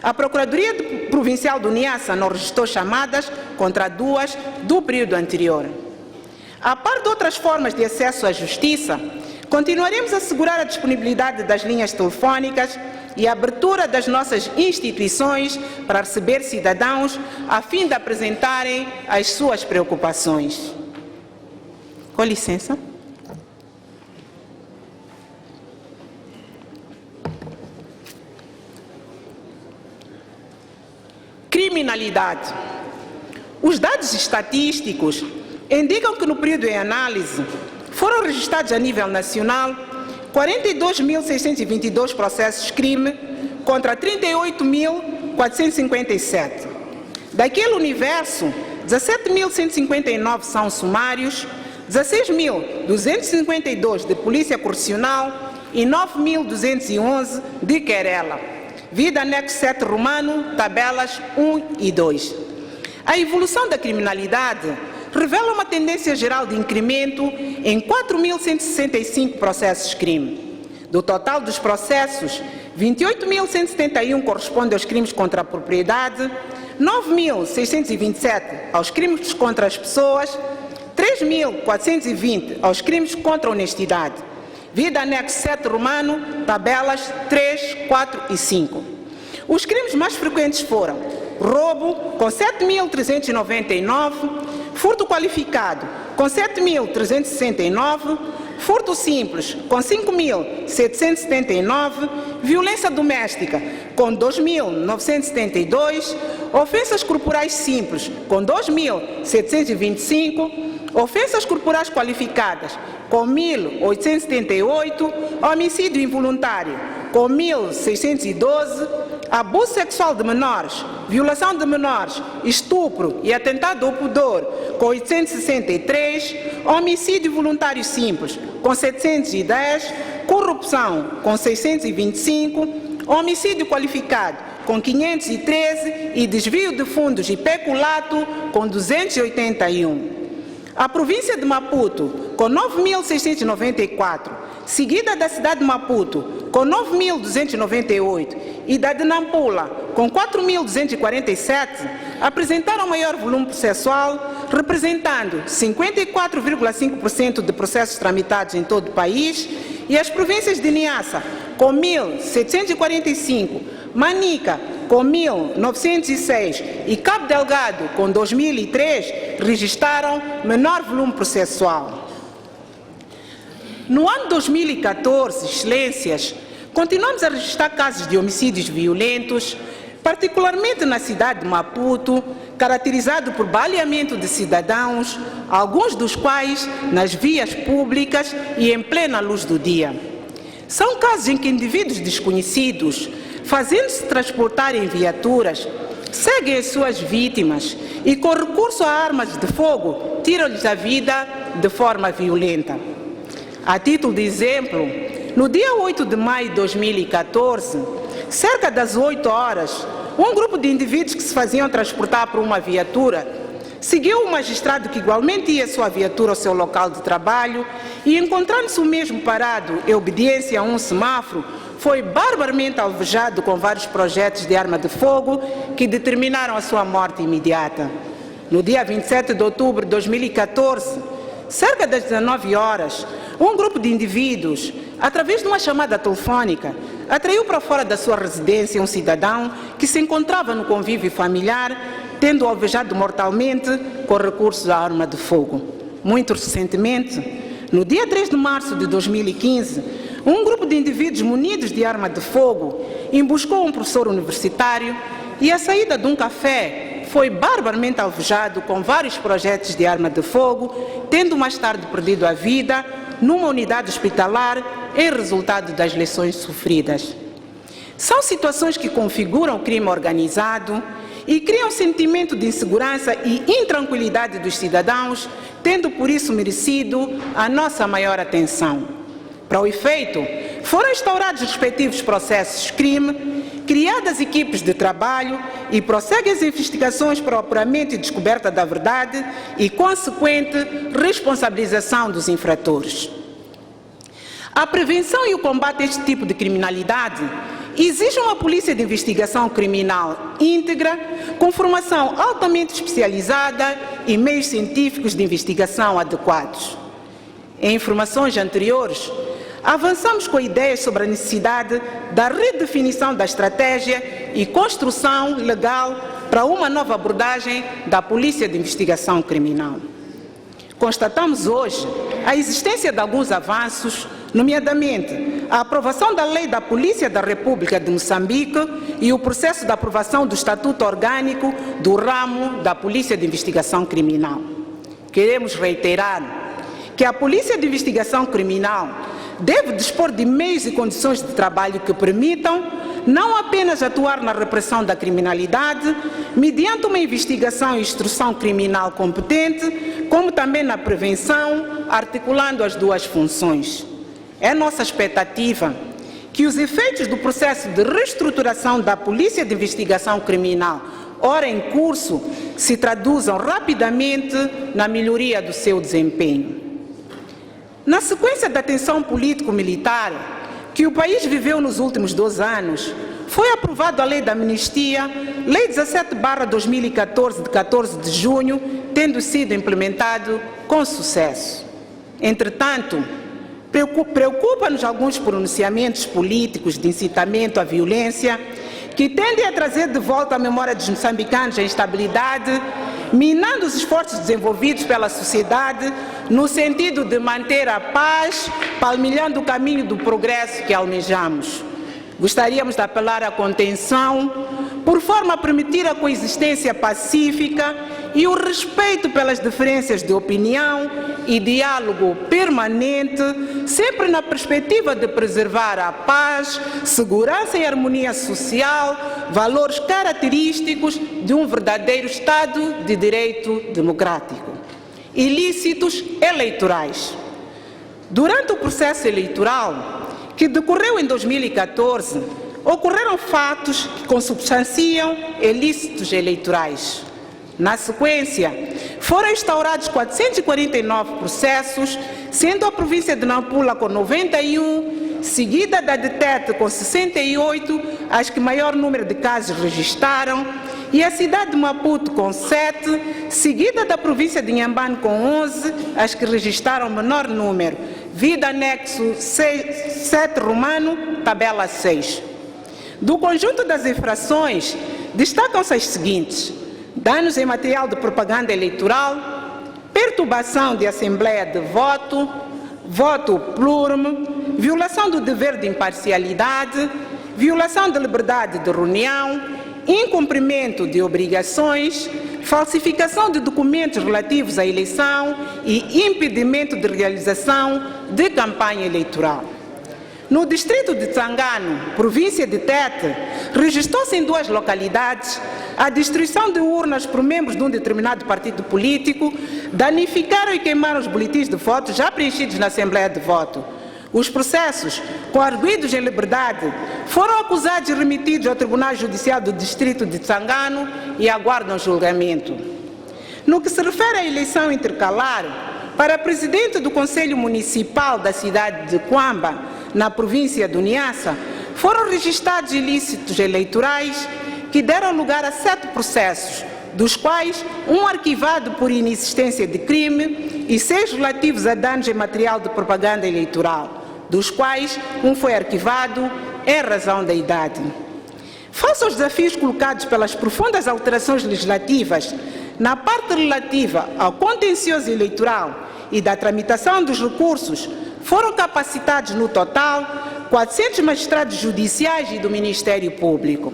A Procuradoria Provincial do Niassa não registrou chamadas contra 2 do período anterior. A par de outras formas de acesso à justiça, continuaremos a assegurar a disponibilidade das linhas telefónicas e a abertura das nossas instituições para receber cidadãos a fim de apresentarem as suas preocupações. Com licença. Criminalidade. Os dados estatísticos indicam que no período em análise foram registrados a nível nacional 42.622 processos de crime contra 38.457. Daquele universo, 17.159 são sumários, 16.252 de polícia correcional e 9.211 de querela. Vida anexo 7 romano, tabelas 1 e 2. A evolução da criminalidade revela uma tendência geral de incremento em 4.165 processos de crime. Do total dos processos, 28.171 correspondem aos crimes contra a propriedade, 9.627 aos crimes contra as pessoas, 3.420 aos crimes contra a honestidade. Vida anexo 7 romano, tabelas 3, 4 e 5. Os crimes mais frequentes foram roubo, com 7.399, furto qualificado, com 7.369, furto simples, com 5.779, violência doméstica, com 2.972, ofensas corporais simples, com 2.725, ofensas corporais qualificadas, com 1.878, homicídio involuntário, com 1.612, abuso sexual de menores, violação de menores, estupro e atentado ao pudor, com 863, homicídio voluntário simples, com 710, corrupção, com 625, homicídio qualificado, com 513 e desvio de fundos e peculato, com 281. A província de Maputo, com 9.694, seguida da cidade de Maputo, com 9.298, e da de Nampula, com 4.247, apresentaram maior volume processual, representando 54,5% de processos tramitados em todo o país, e as províncias de Niassa, com 1.745, Manica, com 1.906 e Cabo Delgado, com 2.003, registraram menor volume processual. No ano 2014, excelências, continuamos a registrar casos de homicídios violentos, particularmente na cidade de Maputo, caracterizado por baleamento de cidadãos, alguns dos quais nas vias públicas e em plena luz do dia. São casos em que indivíduos desconhecidos, fazendo-se transportar em viaturas, seguem as suas vítimas e, com recurso a armas de fogo, tiram-lhes a vida de forma violenta. A título de exemplo, no dia 8 de maio de 2014, cerca das 8 horas, um grupo de indivíduos que se faziam transportar por uma viatura seguiu o magistrado que igualmente ia sua viatura ao seu local de trabalho e, encontrando-se o mesmo parado em obediência a um semáforo, foi barbaramente alvejado com vários projéteis de arma de fogo que determinaram a sua morte imediata. No dia 27 de outubro de 2014, cerca das 19 horas, um grupo de indivíduos, através de uma chamada telefônica, atraiu para fora da sua residência um cidadão que se encontrava no convívio familiar, tendo alvejado mortalmente com recurso à arma de fogo. Muito recentemente, no dia 3 de março de 2015, um grupo de indivíduos munidos de arma de fogo emboscou um professor universitário e, à saída de um café, foi barbaramente alvejado com vários projéteis de arma de fogo, tendo mais tarde perdido a vida numa unidade hospitalar em resultado das lesões sofridas. São situações que configuram o crime organizado e cria um sentimento de insegurança e intranquilidade dos cidadãos, tendo por isso merecido a nossa maior atenção. Para o efeito, foram instaurados os respectivos processos de crime, criadas equipes de trabalho e prosseguem as investigações para o apuramento e descoberta da verdade e consequente responsabilização dos infratores. A prevenção e o combate a este tipo de criminalidade exige uma polícia de investigação criminal íntegra, com formação altamente especializada e meios científicos de investigação adequados. Em informações anteriores, avançamos com ideias sobre a necessidade da redefinição da estratégia e construção legal para uma nova abordagem da Polícia de Investigação Criminal. Constatamos hoje a existência de alguns avanços, nomeadamente a aprovação da Lei da Polícia da República de Moçambique e o processo de aprovação do Estatuto Orgânico do ramo da Polícia de Investigação Criminal. Queremos reiterar que a Polícia de Investigação Criminal deve dispor de meios e condições de trabalho que permitam não apenas atuar na repressão da criminalidade, mediante uma investigação e instrução criminal competente, como também na prevenção, articulando as duas funções. É nossa expectativa que os efeitos do processo de reestruturação da Polícia de Investigação Criminal, ora em curso, se traduzam rapidamente na melhoria do seu desempenho. Na sequência da tensão político-militar que o país viveu nos últimos 2 anos, foi aprovada a Lei da Amnistia, Lei 17/2014, de 14 de junho, tendo sido implementado com sucesso. Entretanto, preocupa-nos alguns pronunciamentos políticos de incitamento à violência que tendem a trazer de volta à memória dos moçambicanos a instabilidade, minando os esforços desenvolvidos pela sociedade no sentido de manter a paz, palmilhando o caminho do progresso que almejamos. Gostaríamos de apelar à contenção, por forma a permitir a coexistência pacífica e o respeito pelas diferenças de opinião e diálogo permanente, sempre na perspectiva de preservar a paz, segurança e harmonia social, valores característicos de um verdadeiro Estado de Direito democrático. Ilícitos eleitorais. Durante o processo eleitoral, que decorreu em 2014, ocorreram fatos que consubstanciam ilícitos eleitorais. Na sequência, foram instaurados 449 processos, sendo a província de Nampula com 91, seguida da de Tete com 68, as que maior número de casos registraram, e a cidade de Maputo com 7, seguida da província de Inhambane com 11, as que registraram menor número. Vida anexo 7 romano, tabela 6. Do conjunto das infrações, destacam-se as seguintes: danos em material de propaganda eleitoral, perturbação de assembleia de voto, voto plurimo, violação do dever de imparcialidade, violação da liberdade de reunião, incumprimento de obrigações, falsificação de documentos relativos à eleição e impedimento de realização de campanha eleitoral. No distrito de Tsangano, província de Tete, registrou-se em 2 localidades a destruição de urnas por membros de um determinado partido político, danificaram e queimaram os boletins de voto já preenchidos na Assembleia de Voto. Os processos, com arguidos em liberdade, foram acusados e remetidos ao Tribunal Judicial do Distrito de Tsangano e aguardam julgamento. No que se refere à eleição intercalar, para presidente do Conselho Municipal da cidade de Quamba, na província do Niassa, foram registrados ilícitos eleitorais que deram lugar a 7 processos, dos quais um arquivado por inexistência de crime e 6 relativos a danos em material de propaganda eleitoral, dos quais um foi arquivado em razão da idade. Face aos desafios colocados pelas profundas alterações legislativas na parte relativa ao contencioso eleitoral e da tramitação dos recursos, foram capacitados no total 400 magistrados judiciais e do Ministério Público.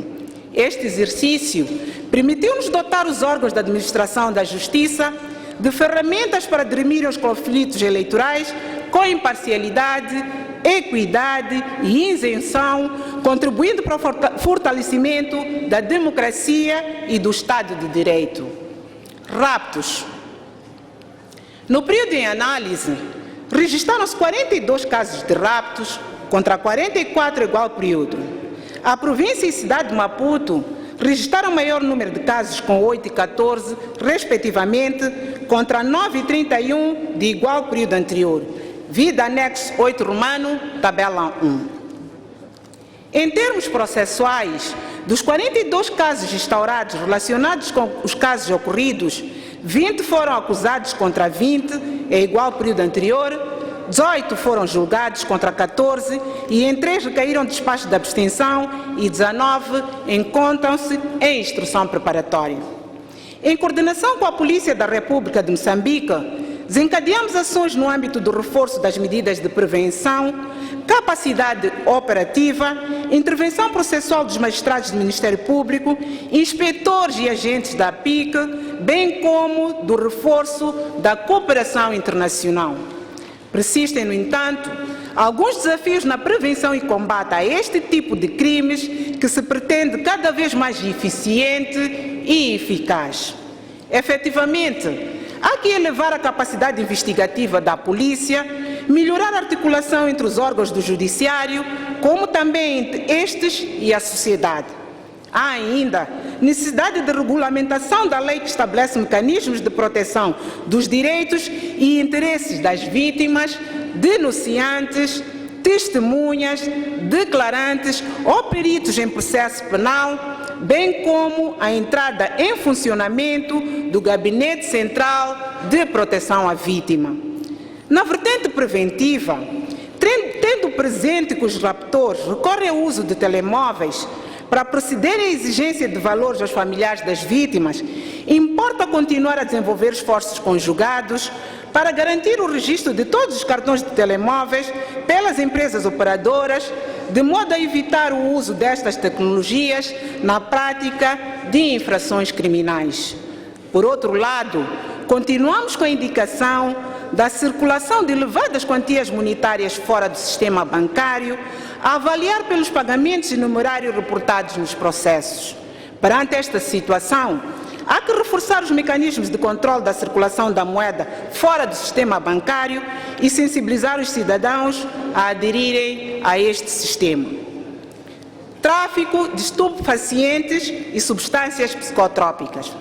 Este exercício permitiu-nos dotar os órgãos da administração da Justiça de ferramentas para dirimir os conflitos eleitorais com imparcialidade, equidade e isenção, contribuindo para o fortalecimento da democracia e do Estado de Direito. Raptos. No período em análise, registraram-se 42 casos de raptos contra 44 igual período. A província e cidade de Maputo registraram maior número de casos, com 8 e 14, respectivamente, contra 9 e 31 de igual período anterior. Vida anexo 8 romano, tabela 1. Em termos processuais, dos 42 casos instaurados relacionados com os casos ocorridos, 20 foram acusados contra 20 em igual período anterior, 18 foram julgados contra 14 e em 3 recaíram despachos de abstenção e 19 encontram-se em instrução preparatória. Em coordenação com a Polícia da República de Moçambique, desencadeamos ações no âmbito do reforço das medidas de prevenção, capacidade operativa, intervenção processual dos magistrados do Ministério Público, inspetores e agentes da PIC, bem como do reforço da cooperação internacional. Persistem, no entanto, alguns desafios na prevenção e combate a este tipo de crimes que se pretende cada vez mais eficiente e eficaz. Efetivamente, há que elevar a capacidade investigativa da polícia, melhorar a articulação entre os órgãos do judiciário, como também entre estes e a sociedade. Há ainda necessidade de regulamentação da lei que estabelece mecanismos de proteção dos direitos e interesses das vítimas, denunciantes, testemunhas, declarantes ou peritos em processo penal, bem como a entrada em funcionamento do Gabinete Central de Proteção à Vítima. Na vertente preventiva, tendo presente que os raptores recorrem ao uso de telemóveis para proceder à exigência de valores aos familiares das vítimas, importa continuar a desenvolver esforços conjugados para garantir o registro de todos os cartões de telemóveis pelas empresas operadoras, de modo a evitar o uso destas tecnologias na prática de infrações criminais. Por outro lado, continuamos com a indicação da circulação de elevadas quantias monetárias fora do sistema bancário, a avaliar pelos pagamentos e numerários reportados nos processos. Perante esta situação, há que reforçar os mecanismos de controle da circulação da moeda fora do sistema bancário e sensibilizar os cidadãos a aderirem a este sistema. Tráfico de estupefacientes e substâncias psicotrópicas.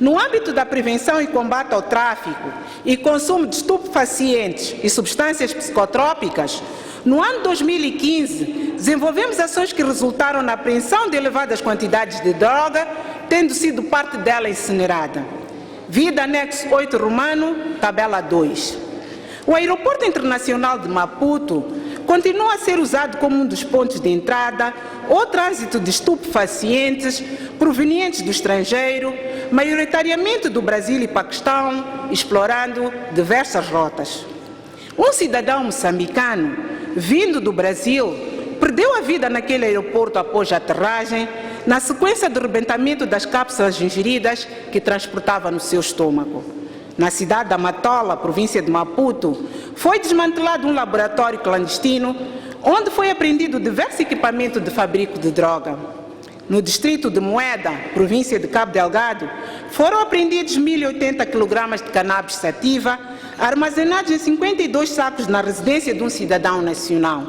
No âmbito da prevenção e combate ao tráfico e consumo de estupefacientes e substâncias psicotrópicas, no ano 2015, desenvolvemos ações que resultaram na apreensão de elevadas quantidades de droga, tendo sido parte dela incinerada. Vida anexo 8 romano, tabela 2. O Aeroporto Internacional de Maputo continua a ser usado como um dos pontos de entrada ou trânsito de estupefacientes provenientes do estrangeiro, maioritariamente do Brasil e Paquistão, explorando diversas rotas. Um cidadão moçambicano, vindo do Brasil, perdeu a vida naquele aeroporto após a aterragem, na sequência do rebentamento das cápsulas ingeridas que transportava no seu estômago. Na cidade da Matola, província de Maputo, foi desmantelado um laboratório clandestino, onde foi apreendido diverso equipamento de fabrico de droga. No distrito de Moeda, província de Cabo Delgado, foram apreendidos 1.080 kg de cannabis sativa, armazenados em 52 sacos na residência de um cidadão nacional.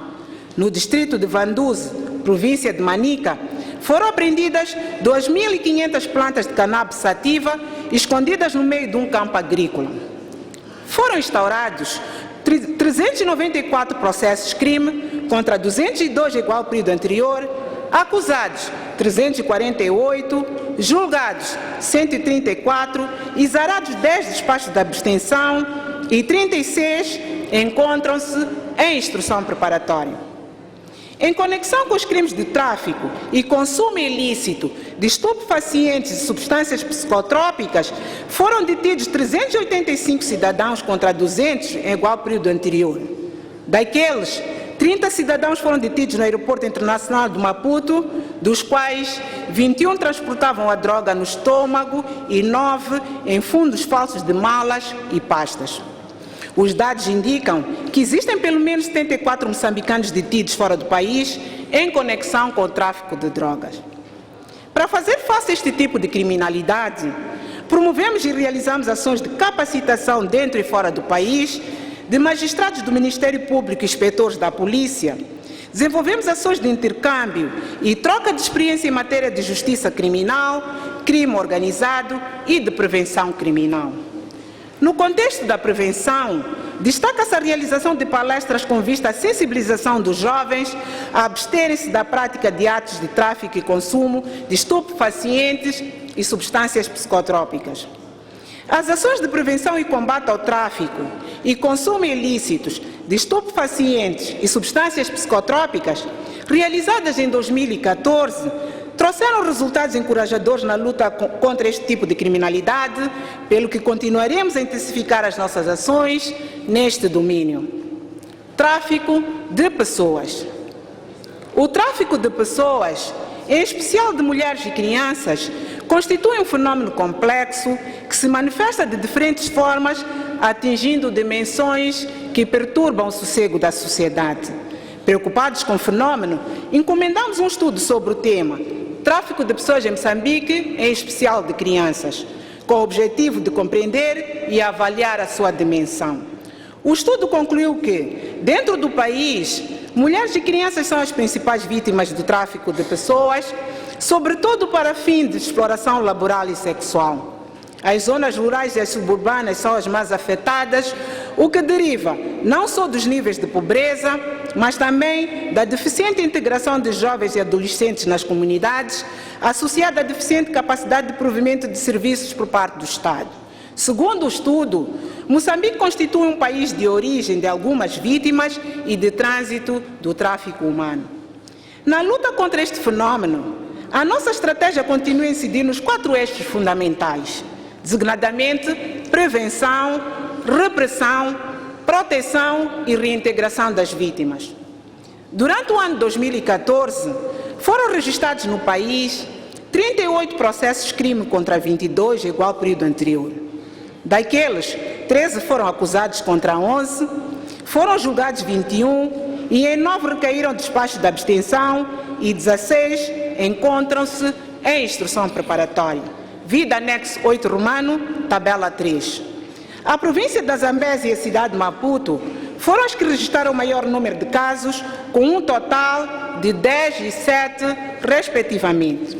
No distrito de Vanduze, província de Manica, foram apreendidas 2.500 plantas de cannabis sativa escondidas no meio de um campo agrícola. Foram instaurados 394 processos crime contra 202 igual período anterior, acusados 348, julgados 134, exarados 10 despachos de abstenção e 36 encontram-se em instrução preparatória. Em conexão com os crimes de tráfico e consumo ilícito de estupefacientes e substâncias psicotrópicas, foram detidos 385 cidadãos contra 200 em igual período anterior. Daqueles, 30 cidadãos foram detidos no Aeroporto Internacional de Maputo, dos quais 21 transportavam a droga no estômago e 9 em fundos falsos de malas e pastas. Os dados indicam que existem pelo menos 74 moçambicanos detidos fora do país em conexão com o tráfico de drogas. Para fazer face a este tipo de criminalidade, promovemos e realizamos ações de capacitação dentro e fora do país de magistrados do Ministério Público e inspetores da Polícia. Desenvolvemos ações de intercâmbio e troca de experiência em matéria de justiça criminal, crime organizado e de prevenção criminal. No contexto da prevenção, destaca-se a realização de palestras com vista à sensibilização dos jovens a absterem-se da prática de atos de tráfico e consumo de estupefacientes e substâncias psicotrópicas. As ações de prevenção e combate ao tráfico e consumo ilícitos de estupefacientes e substâncias psicotrópicas, realizadas em 2014, trouxeram resultados encorajadores na luta contra este tipo de criminalidade, pelo que continuaremos a intensificar as nossas ações neste domínio. Tráfico de pessoas. O tráfico de pessoas, em especial de mulheres e crianças, constitui um fenômeno complexo que se manifesta de diferentes formas, atingindo dimensões que perturbam o sossego da sociedade. Preocupados com o fenômeno, encomendamos um estudo sobre o tema Tráfico de pessoas em Moçambique, em especial de crianças, com o objetivo de compreender e avaliar a sua dimensão. O estudo concluiu que, dentro do país, mulheres e crianças são as principais vítimas do tráfico de pessoas, sobretudo para fins de exploração laboral e sexual. As zonas rurais e as suburbanas são as mais afetadas, o que deriva não só dos níveis de pobreza, mas também da deficiente integração de jovens e adolescentes nas comunidades, associada à deficiente capacidade de provimento de serviços por parte do Estado. Segundo o estudo, Moçambique constitui um país de origem de algumas vítimas e de trânsito do tráfico humano. Na luta contra este fenômeno, a nossa estratégia continua a incidir nos 4 eixos fundamentais, designadamente prevenção, repressão, proteção e reintegração das vítimas. Durante o ano 2014, foram registrados no país 38 processos de crime contra 22, igual ao período anterior. Daqueles, 13 foram acusados contra 11, foram julgados 21 e em 9 recaíram despachos de abstenção e 16 encontram-se em instrução preparatória. Vida anexo 8 romano, tabela 3. A província da Zambésia e a cidade de Maputo foram as que registraram o maior número de casos, com um total de 10 e 7, respectivamente.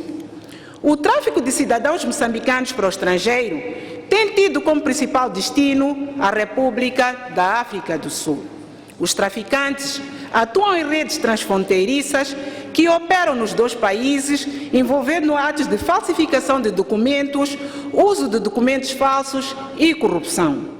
O tráfico de cidadãos moçambicanos para o estrangeiro tem tido como principal destino a República da África do Sul. Os traficantes atuam em redes transfronteiriças que operam nos 2 países, envolvendo atos de falsificação de documentos, uso de documentos falsos e corrupção.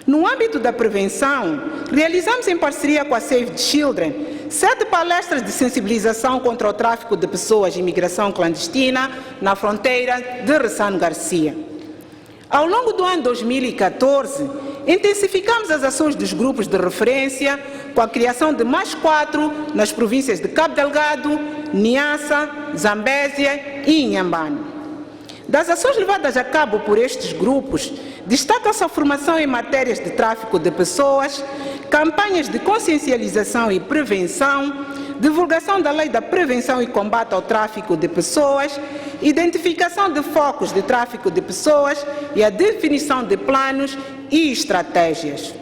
No âmbito da prevenção, realizamos em parceria com a Save the Children 7 palestras de sensibilização contra o tráfico de pessoas e imigração clandestina na fronteira de Ressano Garcia. Ao longo do ano 2014, intensificamos as ações dos grupos de referência com a criação de mais 4 nas províncias de Cabo Delgado, Niassa, Zambésia e Inhambane. Das ações levadas a cabo por estes grupos, destaca-se a formação em matérias de tráfico de pessoas, campanhas de consciencialização e prevenção, divulgação da Lei da Prevenção e Combate ao Tráfico de Pessoas, identificação de focos de tráfico de pessoas e a definição de planos e estratégias.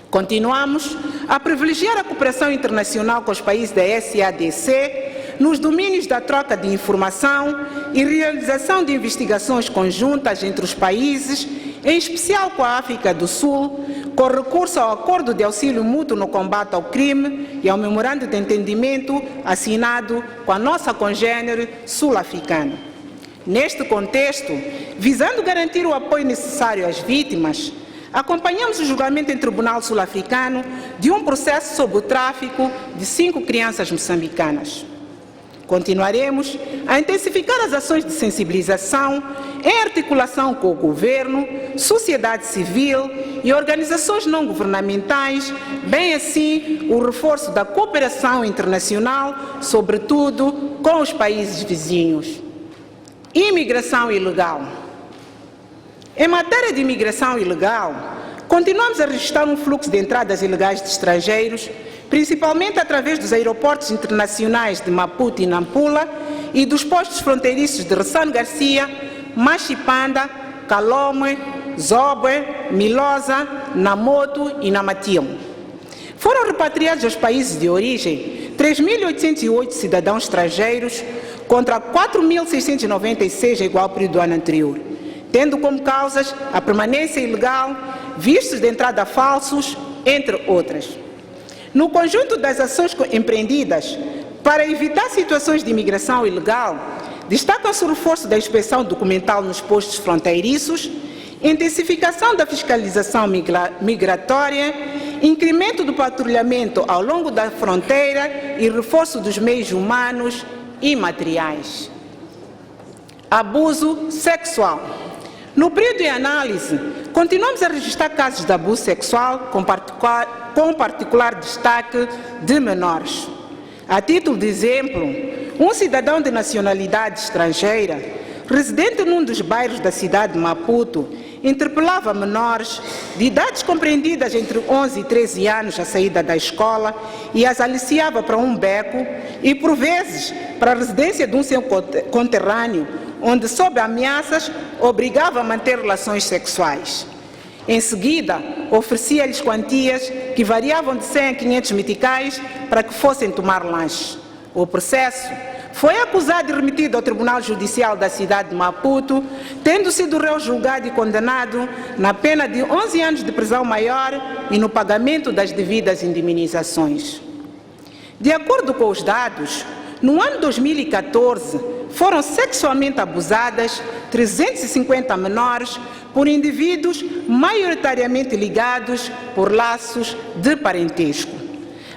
Continuamos a privilegiar a cooperação internacional com os países da SADC nos domínios da troca de informação e realização de investigações conjuntas entre os países, em especial com a África do Sul, com recurso ao Acordo de Auxílio Mútuo no Combate ao Crime e ao Memorando de Entendimento assinado com a nossa congênere sul-africana. Neste contexto, visando garantir o apoio necessário às vítimas, acompanhamos o julgamento em Tribunal Sul-Africano de um processo sobre o tráfico de 5 crianças moçambicanas. Continuaremos a intensificar as ações de sensibilização em articulação com o governo, sociedade civil e organizações não governamentais, bem assim o reforço da cooperação internacional, sobretudo com os países vizinhos. Imigração ilegal. Em matéria de imigração ilegal, Continuamos a registrar um fluxo de entradas ilegais de estrangeiros, principalmente através dos aeroportos internacionais de Maputo e Nampula e dos postos fronteiriços de Ressano Garcia, Machipanda, Calomwe, Zobwe, Milosa, Namoto e Namatiamo. Foram repatriados aos países de origem 3.808 cidadãos estrangeiros contra 4.696 igual período do ano anterior, tendo como causas a permanência ilegal, vistos de entrada falsos, entre outras. No conjunto das ações empreendidas para evitar situações de imigração ilegal, destaca-se o reforço da inspeção documental nos postos fronteiriços, intensificação da fiscalização migratória, incremento do patrulhamento ao longo da fronteira e reforço dos meios humanos e materiais. Abuso sexual. No período de análise, continuamos a registrar casos de abuso sexual com particular destaque de menores. A título de exemplo, um cidadão de nacionalidade estrangeira, residente num dos bairros da cidade de Maputo, interpelava menores de idades compreendidas entre 11 e 13 anos à saída da escola e as aliciava para um beco e, por vezes, para a residência de um seu conterrâneo, onde, sob ameaças, obrigava a manter relações sexuais. Em seguida, oferecia-lhes quantias que variavam de 100 a 500 meticais para que fossem tomar lanche. O processo foi acusado e remetido ao Tribunal Judicial da cidade de Maputo, tendo sido réu julgado e condenado na pena de 11 anos de prisão maior e no pagamento das devidas indemnizações. De acordo com os dados, no ano 2014, foram sexualmente abusadas 350 menores por indivíduos maioritariamente ligados por laços de parentesco.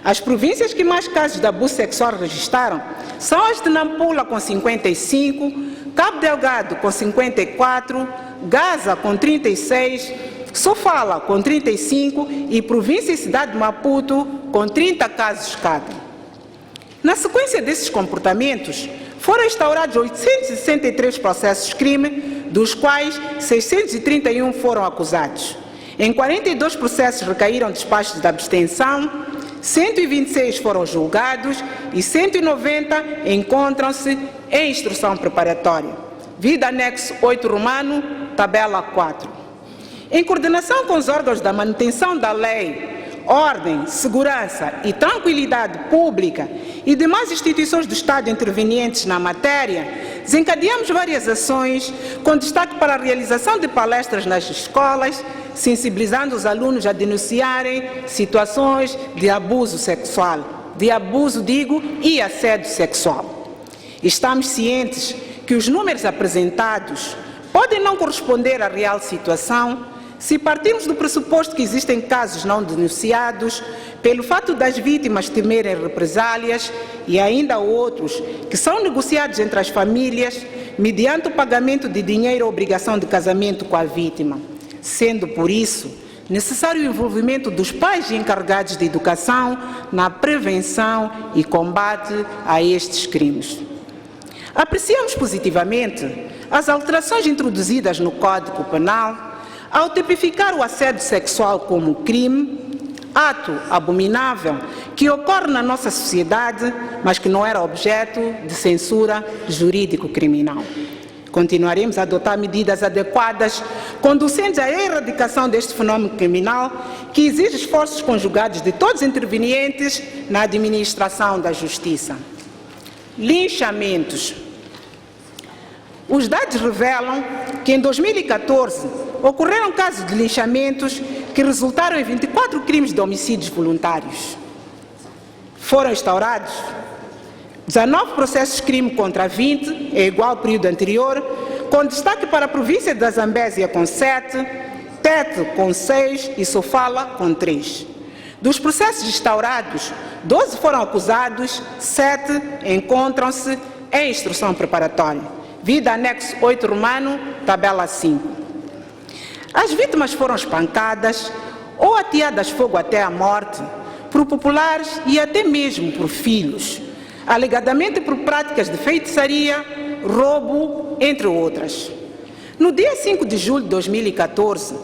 As províncias que mais casos de abuso sexual registraram são as de Nampula, com 55, Cabo Delgado, com 54, Gaza, com 36, Sofala, com 35 e província e cidade de Maputo, com 30 casos cada. Na sequência desses comportamentos, foram instaurados 863 processos de crime, dos quais 631 foram acusados. Em 42 processos recaíram despachos de abstenção, 126 foram julgados e 190 encontram-se em instrução preparatória. Vida anexo 8 romano, tabela 4. Em coordenação com os órgãos da manutenção da lei, ordem, segurança e tranquilidade pública e demais instituições do Estado intervenientes na matéria, desencadeamos várias ações com destaque para a realização de palestras nas escolas, sensibilizando os alunos a denunciarem situações de abuso sexual, e assédio sexual. Estamos cientes que os números apresentados podem não corresponder à real situação, se partirmos do pressuposto que existem casos não denunciados, pelo fato das vítimas temerem represálias, e ainda outros que são negociados entre as famílias, mediante o pagamento de dinheiro ou obrigação de casamento com a vítima, sendo, por isso, necessário o envolvimento dos pais e encarregados de educação na prevenção e combate a estes crimes. Apreciamos positivamente as alterações introduzidas no Código Penal, ao tipificar o assédio sexual como crime, ato abominável que ocorre na nossa sociedade, mas que não era objeto de censura jurídico-criminal. Continuaremos a adotar medidas adequadas, conducentes à erradicação deste fenômeno criminal, que exige esforços conjugados de todos os intervenientes na administração da justiça. Linchamentos. Os dados revelam que em 2014 ocorreram casos de linchamentos que resultaram em 24 crimes de homicídios voluntários. Foram instaurados 19 processos de crime contra 20, é igual ao período anterior, com destaque para a província da Zambésia com 7, Tete com 6 e Sofala com 3. Dos processos instaurados, 12 foram acusados, 7 encontram-se em instrução preparatória. Vida anexo 8 romano, tabela 5. As vítimas foram espancadas ou ateadas fogo até a morte por populares e até mesmo por filhos, alegadamente por práticas de feitiçaria, roubo, entre outras. No dia 5 de julho de 2014,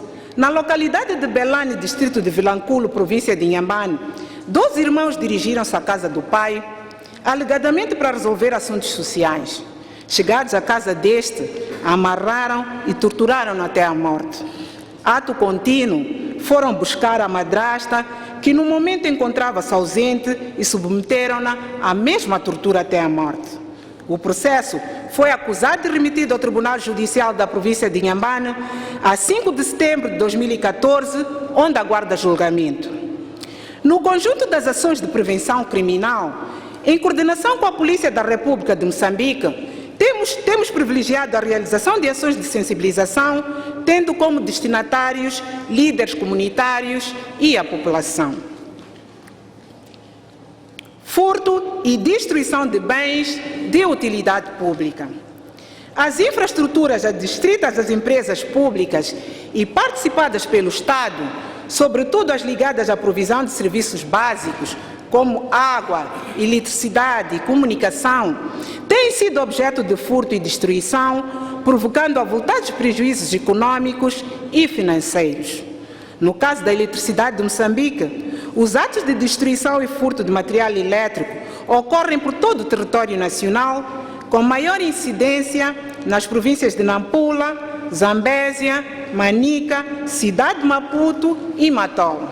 Na localidade de Belane, distrito de Vilanculo, província de Inhambane, 2 irmãos dirigiram-se à casa do pai, alegadamente para resolver assuntos sociais. Chegados à casa deste, amarraram e torturaram-no até a morte. Ato contínuo, foram buscar a madrasta, que no momento encontrava-se ausente, e submeteram-na à mesma tortura até a morte. O processo foi acusado e remetido ao Tribunal Judicial da província de Inhambane a 5 de setembro de 2014, onde aguarda julgamento. No conjunto das ações de prevenção criminal, em coordenação com a Polícia da República de Moçambique, temos privilegiado a realização de ações de sensibilização, tendo como destinatários líderes comunitários e a população. Furto e destruição de bens de utilidade pública. As infraestruturas adstritas às empresas públicas e participadas pelo Estado, sobretudo as ligadas à provisão de serviços básicos, como água, eletricidade e comunicação, têm sido objeto de furto e destruição, provocando avultados prejuízos econômicos e financeiros. No caso da eletricidade de Moçambique, os atos de destruição e furto de material elétrico ocorrem por todo o território nacional, com maior incidência nas províncias de Nampula, Zambésia, Manica, Cidade de Maputo e Matola.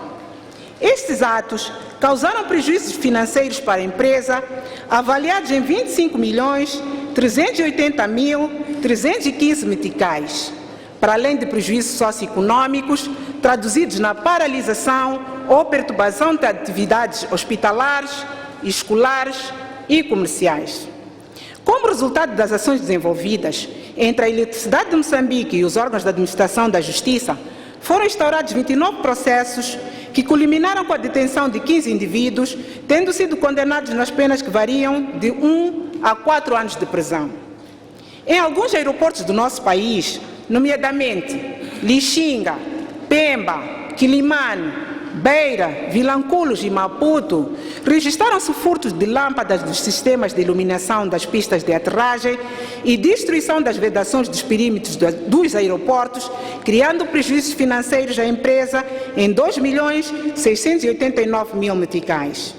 Estes atos causaram prejuízos financeiros para a empresa, avaliados em 25.380.315 meticais, para além de prejuízos socioeconômicos, traduzidos na paralisação ou perturbação de atividades hospitalares, escolares e comerciais. Como resultado das ações desenvolvidas entre a Eletricidade de Moçambique e os órgãos de administração da Justiça, foram instaurados 29 processos que culminaram com a detenção de 15 indivíduos, tendo sido condenados nas penas que variam de 1 a 4 anos de prisão. Em alguns aeroportos do nosso país, nomeadamente Lixinga, Pemba, Quilimane, Beira, Vilanculos e Maputo, registraram-se furtos de lâmpadas dos sistemas de iluminação das pistas de aterragem e destruição das vedações dos perímetros dos aeroportos, criando prejuízos financeiros à empresa em 2.689.000 meticais.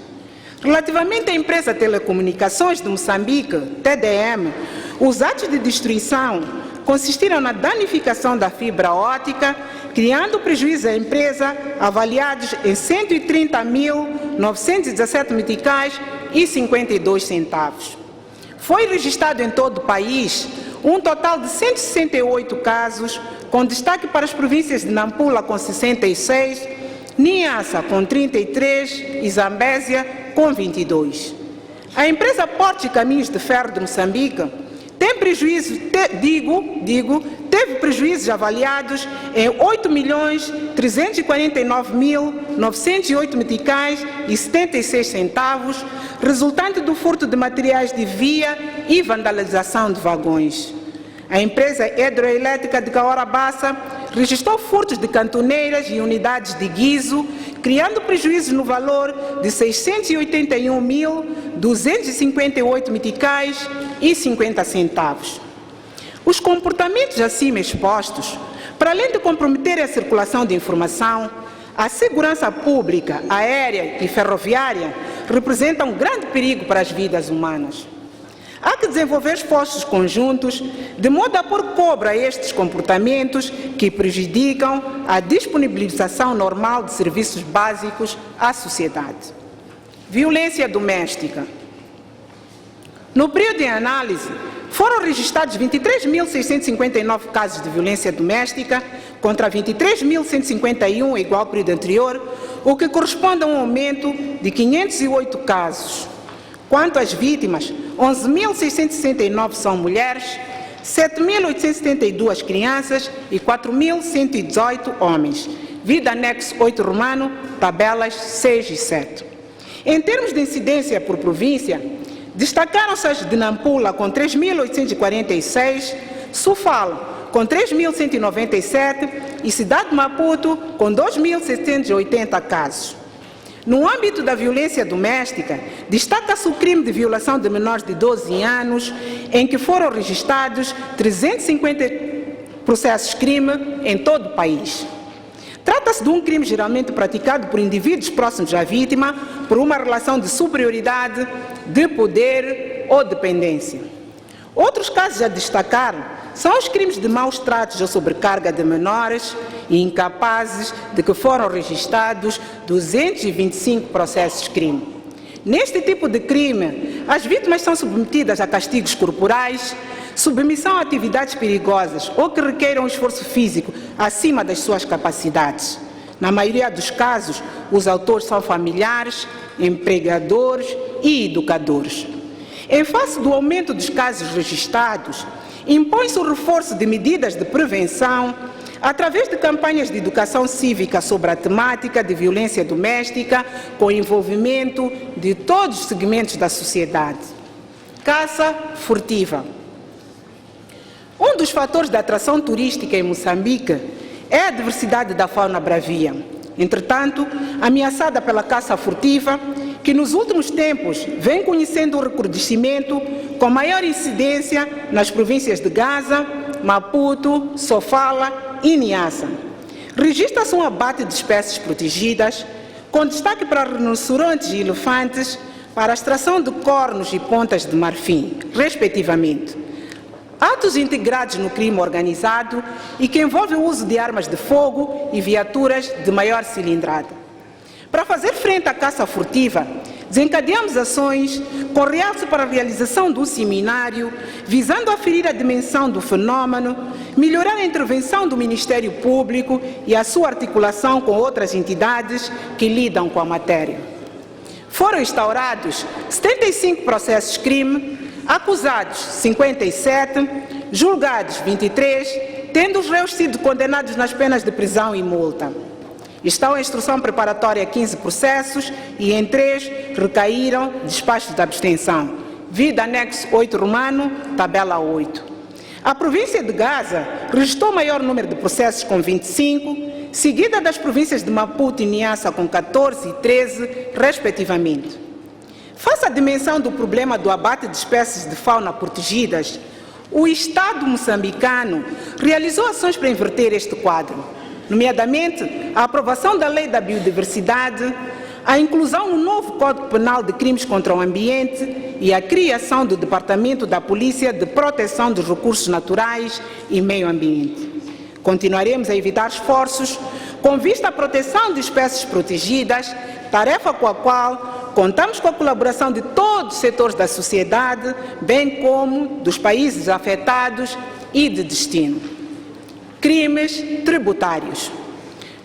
Relativamente à empresa Telecomunicações de Moçambique, TDM, os atos de destruição consistiram na danificação da fibra óptica, criando prejuízo à empresa avaliados em 130.917 meticais e 52 centavos. Foi registrado em todo o país um total de 168 casos, com destaque para as províncias de Nampula com 66, Niassa com 33 e Zambésia com 22. A empresa Portos e Caminhos de Ferro de Moçambique tem prejuízo, teve prejuízos avaliados em 8.349.908 meticais e 76 centavos, resultante do furto de materiais de via e vandalização de vagões. A empresa hidroelétrica de Cahora Bassa registrou furtos de cantoneiras e unidades de guiso, criando prejuízo no valor de 681.258 meticais e 50 centavos. Os comportamentos acima expostos, para além de comprometerem a circulação de informação, a segurança pública, aérea e ferroviária representam um grande perigo para as vidas humanas. Há que desenvolver esforços conjuntos de modo a pôr cobro a estes comportamentos que prejudicam a disponibilização normal de serviços básicos à sociedade. Violência doméstica. No período de análise, foram registrados 23.659 casos de violência doméstica contra 23.151 igual período anterior, o que corresponde a um aumento de 508 casos. Quanto às vítimas, 11.669 são mulheres, 7.872 crianças e 4.118 homens. Vida anexo 8 romano, tabelas 6 e 7. Em termos de incidência por província, destacaram-se as de Nampula com 3.846, Sofala com 3.197 e Cidade de Maputo com 2.780 casos. No âmbito da violência doméstica, destaca-se o crime de violação de menores de 12 anos, em que foram registrados 350 processos-crime em todo o país. Trata-se de um crime geralmente praticado por indivíduos próximos à vítima por uma relação de superioridade, de poder ou dependência. Outros casos a destacar são os crimes de maus tratos ou sobrecarga de menores e incapazes, de que foram registrados 225 processos de crime. Neste tipo de crime, as vítimas são submetidas a castigos corporais, submissão a atividades perigosas ou que requeiram um esforço físico acima das suas capacidades. Na maioria dos casos, os autores são familiares, empregadores e educadores. Em face do aumento dos casos registrados, impõe-se o reforço de medidas de prevenção através de campanhas de educação cívica sobre a temática de violência doméstica, com envolvimento de todos os segmentos da sociedade. Caça furtiva. Um dos fatores da atração turística em Moçambique é a diversidade da fauna bravia. Entretanto, ameaçada pela caça furtiva, que nos últimos tempos vem conhecendo o recrudescimento com maior incidência nas províncias de Gaza, Maputo, Sofala e Niassa. Registra-se um abate de espécies protegidas, com destaque para rinocerontes e elefantes, para a extração de cornos e pontas de marfim, respectivamente. Atos integrados no crime organizado e que envolvem o uso de armas de fogo e viaturas de maior cilindrada. Para fazer frente à caça furtiva, desencadeamos ações com realce para a realização de um seminário visando aferir a dimensão do fenômeno, melhorar a intervenção do Ministério Público e a sua articulação com outras entidades que lidam com a matéria. Foram instaurados 75 processos de crime, acusados 57, julgados 23, tendo os réus sido condenados nas penas de prisão e multa. Estão em instrução preparatória 15 processos e em 3 recaíram despachos de abstenção. Vide anexo 8 romano, tabela 8. A província de Gaza registrou o maior número de processos com 25, seguida das províncias de Maputo e Niassa com 14 e 13, respectivamente. Face à dimensão do problema do abate de espécies de fauna protegidas, o Estado moçambicano realizou ações para inverter este quadro, nomeadamente a aprovação da Lei da Biodiversidade, a inclusão no novo Código Penal de Crimes contra o Ambiente e a criação do Departamento da Polícia de Proteção dos Recursos Naturais e Meio Ambiente. Continuaremos a evitar esforços com vista à proteção de espécies protegidas, tarefa com a qual contamos com a colaboração de todos os setores da sociedade, bem como dos países afetados e de destino. Crimes tributários.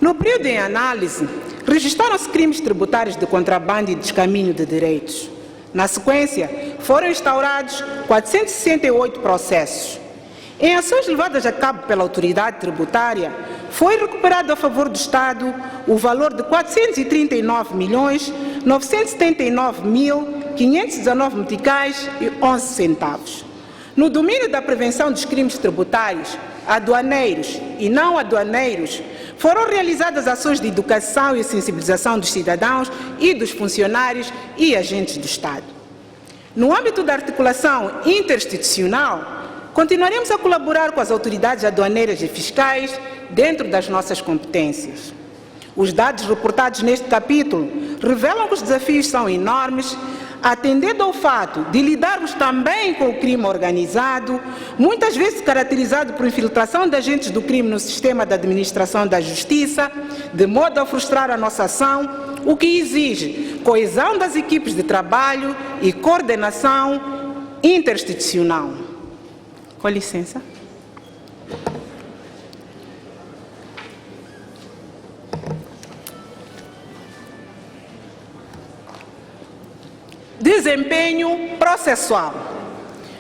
No período em análise, registraram-se crimes tributários de contrabando e descaminho de direitos. Na sequência, foram instaurados 468 processos. Em ações levadas a cabo pela autoridade tributária, foi recuperado a favor do Estado o valor de 439.979.519 meticais e 11 centavos. No domínio da prevenção dos crimes tributários, aduaneiros e não aduaneiros, foram realizadas ações de educação e sensibilização dos cidadãos e dos funcionários e agentes do Estado. No âmbito da articulação interinstitucional, continuaremos a colaborar com as autoridades aduaneiras e fiscais dentro das nossas competências. Os dados reportados neste capítulo revelam que os desafios são enormes, atendendo ao fato de lidarmos também com o crime organizado, muitas vezes caracterizado por infiltração de agentes do crime no sistema da administração da justiça, de modo a frustrar a nossa ação, o que exige coesão das equipes de trabalho e coordenação interinstitucional. Com licença. Desempenho processual.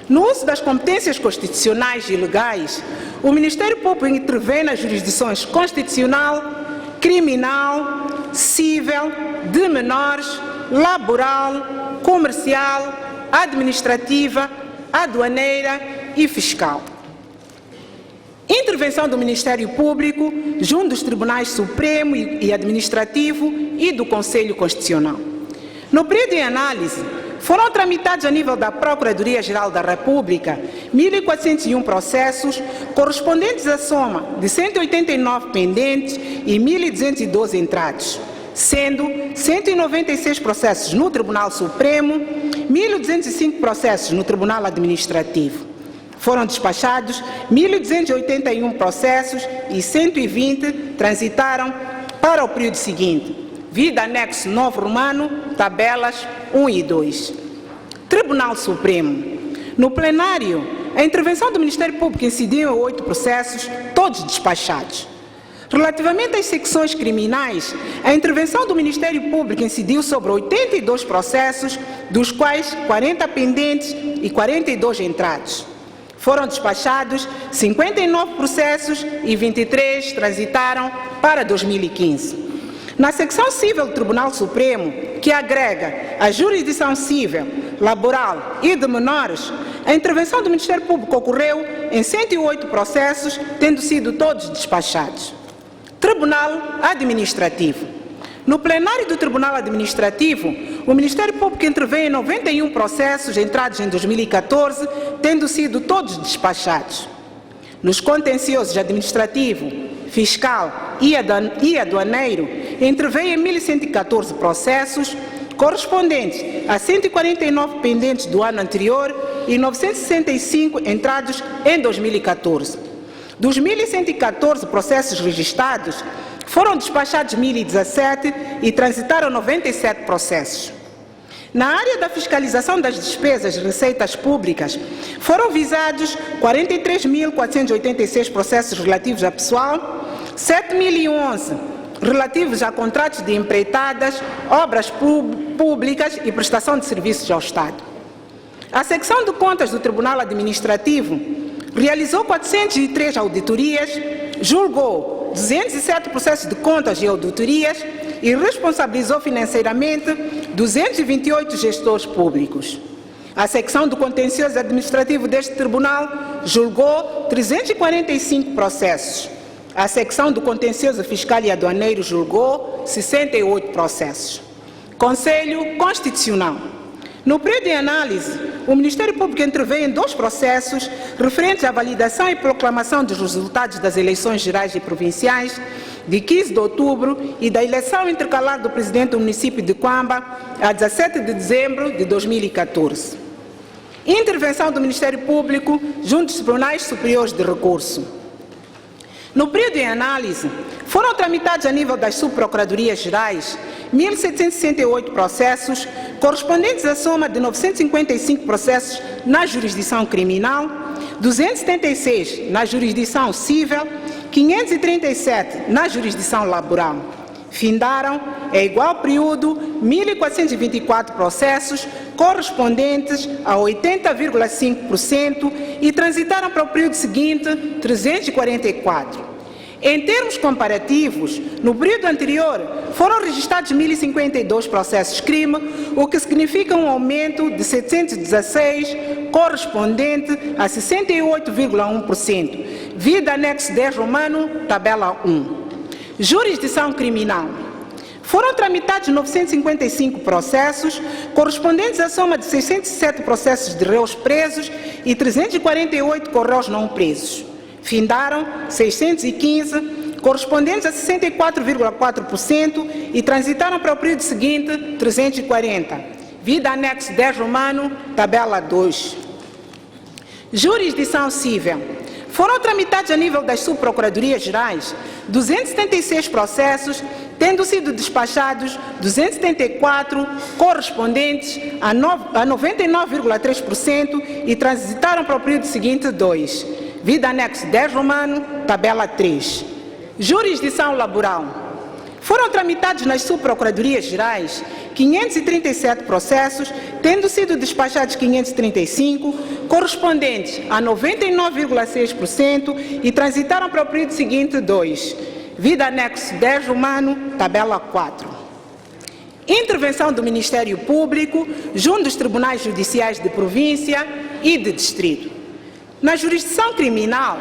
No uso das competências constitucionais e legais, o Ministério Público intervém nas jurisdições constitucional, criminal, cível, de menores, laboral, comercial, administrativa, aduaneira e fiscal. Intervenção do Ministério Público junto dos Tribunais Supremo e Administrativo e do Conselho Constitucional. No período em análise, Foram tramitados a nível da Procuradoria-Geral da República 1.401 processos, correspondentes à soma de 189 pendentes e 1.212 entrados, sendo 196 processos no Tribunal Supremo, 1.205 processos no Tribunal Administrativo. Foram despachados 1.281 processos e 120 transitaram para o período seguinte, vide anexo 9 romano, tabelas 1 e 2. Tribunal Supremo. No plenário, a intervenção do Ministério Público incidiu em 8 processos, todos despachados. Relativamente às secções criminais, a intervenção do Ministério Público incidiu sobre 82 processos, dos quais 40 pendentes e 42 entrados. Foram despachados 59 processos e 23 transitaram para 2015. Na secção civil do Tribunal Supremo, que agrega a jurisdição civil, laboral e de menores, a intervenção do Ministério Público ocorreu em 108 processos, tendo sido todos despachados. Tribunal Administrativo. No plenário do Tribunal Administrativo, o Ministério Público interveio em 91 processos entrados em 2014, tendo sido todos despachados. Nos contenciosos administrativo, fiscal e aduaneiro, interveio em 1.114 processos, correspondentes a 149 pendentes do ano anterior e 965 entrados em 2014. Dos 1.114 processos registrados, foram despachados 1.017 e transitaram 97 processos. Na área da fiscalização das despesas e receitas públicas, foram visados 43.486 processos relativos a pessoal, 7.011 relativos a contratos de empreitadas, obras públicas e prestação de serviços ao Estado. A secção de contas do Tribunal Administrativo realizou 403 auditorias, julgou 207 processos de contas e auditorias e responsabilizou financeiramente 228 gestores públicos. A secção do contencioso administrativo deste tribunal julgou 345 processos. A secção do contencioso fiscal e aduaneiro julgou 68 processos. Conselho Constitucional. No período de análise, o Ministério Público interveio em 2 processos referentes à validação e proclamação dos resultados das eleições gerais e provinciais de 15 de outubro e da eleição intercalar do presidente do município de Quamba a 17 de dezembro de 2014. Intervenção do Ministério Público junto aos Tribunais Superiores de Recurso. No período de análise, foram tramitados a nível das subprocuradorias gerais 1.768 processos, correspondentes à soma de 955 processos na jurisdição criminal, 276 na jurisdição civil, 537 na jurisdição laboral. Findaram, em igual período, 1.424 processos, correspondentes a 80,5% e transitaram para o período seguinte 344. Em termos comparativos, no período anterior foram registrados 1.052 processos crime, o que significa um aumento de 716, correspondente a 68,1%. Vide anexo 10 romano, tabela 1. Jurisdição criminal. Foram tramitados 955 processos, correspondentes à soma de 607 processos de réus presos e 348 com réus não presos. Findaram 615, correspondentes a 64,4% e transitaram para o período seguinte 340. Vide anexo 10 romano, tabela 2. Jurisdição civil. Foram tramitados a nível das subprocuradorias gerais 276 processos, tendo sido despachados 274, correspondentes a 99,3% e transitaram para o período seguinte 2. Vide anexo 10 romano, tabela 3. Jurisdição laboral. Foram tramitados nas subprocuradorias gerais 537 processos, tendo sido despachados 535, correspondentes a 99,6% e transitaram para o período seguinte 2. Vide anexo 10 romano, tabela 4. Intervenção do Ministério Público junto aos tribunais judiciais de província e de distrito. Na jurisdição criminal,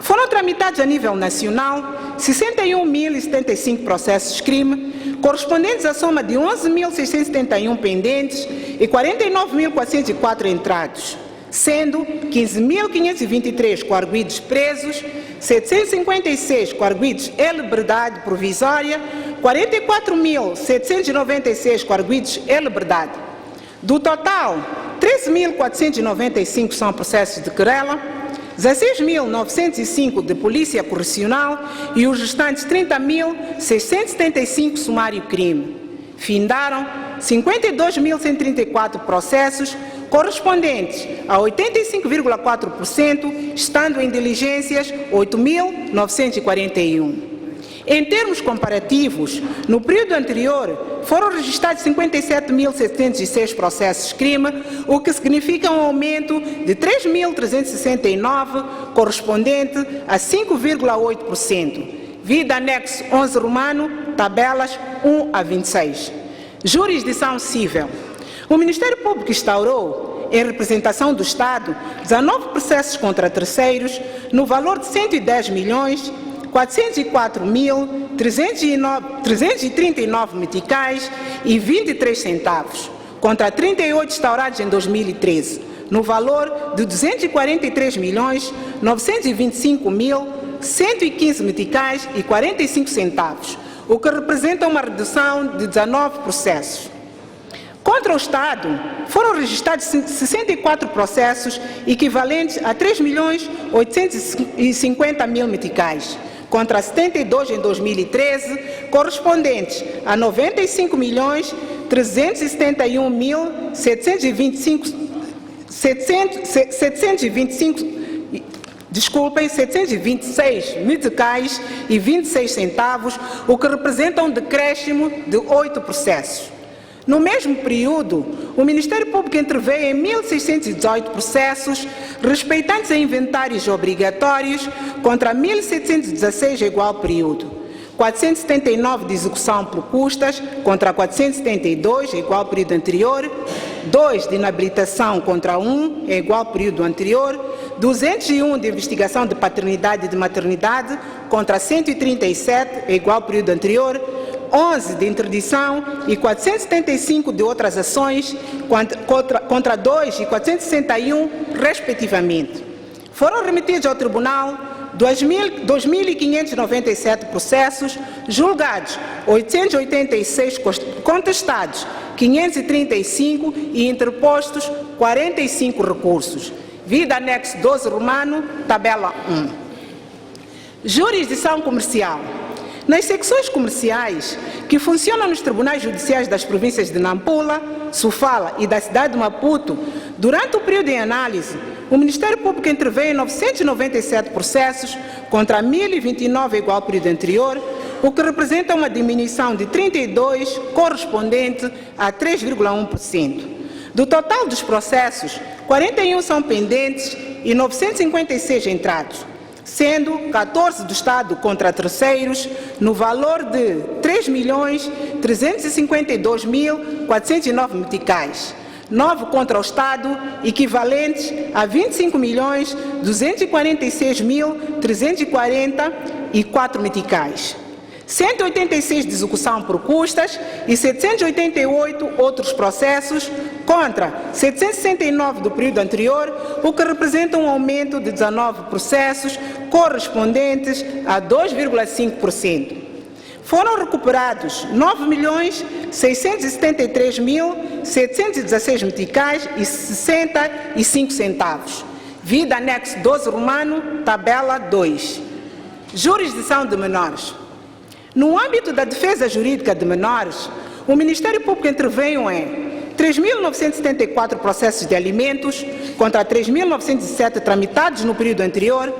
foram tramitados a nível nacional 61.075 processos crime, correspondentes à soma de 11.671 pendentes e 49.404 entrados, sendo 15.523 coarguidos presos, 756 coarguidos em liberdade provisória, 44.796 coarguidos em liberdade. Do total, 13.495 são processos de querela, 16.905 de polícia correcional e os restantes 30.675 sumário crime. Findaram 52.134 processos, correspondentes a 85,4%, estando em diligências 8.941. Em termos comparativos, no período anterior foram registrados 57.706 processos crime, o que significa um aumento de 3.369, correspondente a 5,8%. Vide anexo 11 romano, tabelas 1 a 26. Jurisdição civil. O Ministério Público instaurou, em representação do Estado, 19 processos contra terceiros, no valor de 110.404.339 meticais e 23 centavos, contra 38 instaurados em 2013, no valor de 243.925.115 meticais e 45 centavos, o que representa uma redução de 19 processos. Contra o Estado, foram registrados 64 processos equivalentes a 3.850.000 meticais, contra 72 em 2013, correspondentes a 726 meticais e 26 centavos, o que representa um decréscimo de 8 processos. No mesmo período, o Ministério Público interveio em 1.618 processos respeitantes a inventários obrigatórios contra 1.716 em igual período, 479 de execução por custas contra 472 em igual período anterior, 2 de inabilitação contra 1 em igual período anterior, 201 de investigação de paternidade e de maternidade contra 137 em igual período anterior, 11 de interdição e 475 de outras ações contra 2 e 461, respectivamente. Foram remetidos ao Tribunal 2.597 processos, julgados 886, contestados 535 e interpostos 45 recursos. Vide anexo 12 romano, tabela 1. Jurisdição comercial. Nas secções comerciais, que funcionam nos tribunais judiciais das províncias de Nampula, Sofala e da cidade de Maputo, durante o período em análise, o Ministério Público interveio em 997 processos contra 1.029 igual período anterior, o que representa uma diminuição de 32, correspondente a 3,1%. Do total dos processos, 41 são pendentes e 956 entrados, sendo 14 do Estado contra terceiros, no valor de 3.352.409 meticais, 9 contra o Estado, equivalentes a 25.246.344 meticais. 186 de execução por custas e 788 outros processos contra 769 do período anterior, o que representa um aumento de 19 processos correspondentes a 2,5%. Foram recuperados 9.673.716 meticais e 65 centavos. Vide anexo 12 romano, tabela 2. Jurisdição de menores. No âmbito da defesa jurídica de menores, o Ministério Público interveio em 3.974 processos de alimentos, contra 3.907 tramitados no período anterior,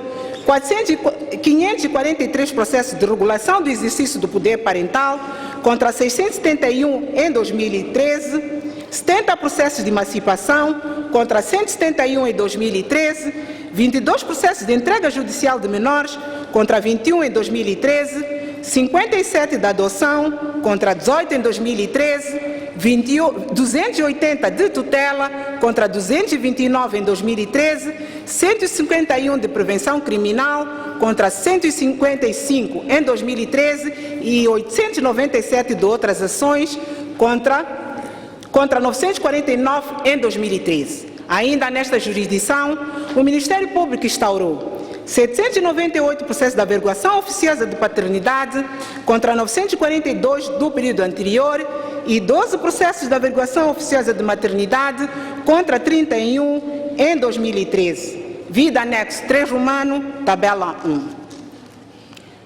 543 processos de regulação do exercício do poder parental, contra 671 em 2013, 70 processos de emancipação, contra 171 em 2013, 22 processos de entrega judicial de menores, contra 21 em 2013, 57 da adoção, contra 18 em 2013, 280 de tutela contra 229 em 2013, 151 de prevenção criminal contra 155 em 2013 e 897 de outras ações contra 949 em 2013. Ainda nesta jurisdição, o Ministério Público instaurou 798 processos de averiguação oficiosa de paternidade contra 942 do período anterior e 12 processos de averiguação oficiosa de maternidade contra 31 em 2013. Vida anexo 3 romano, tabela 1.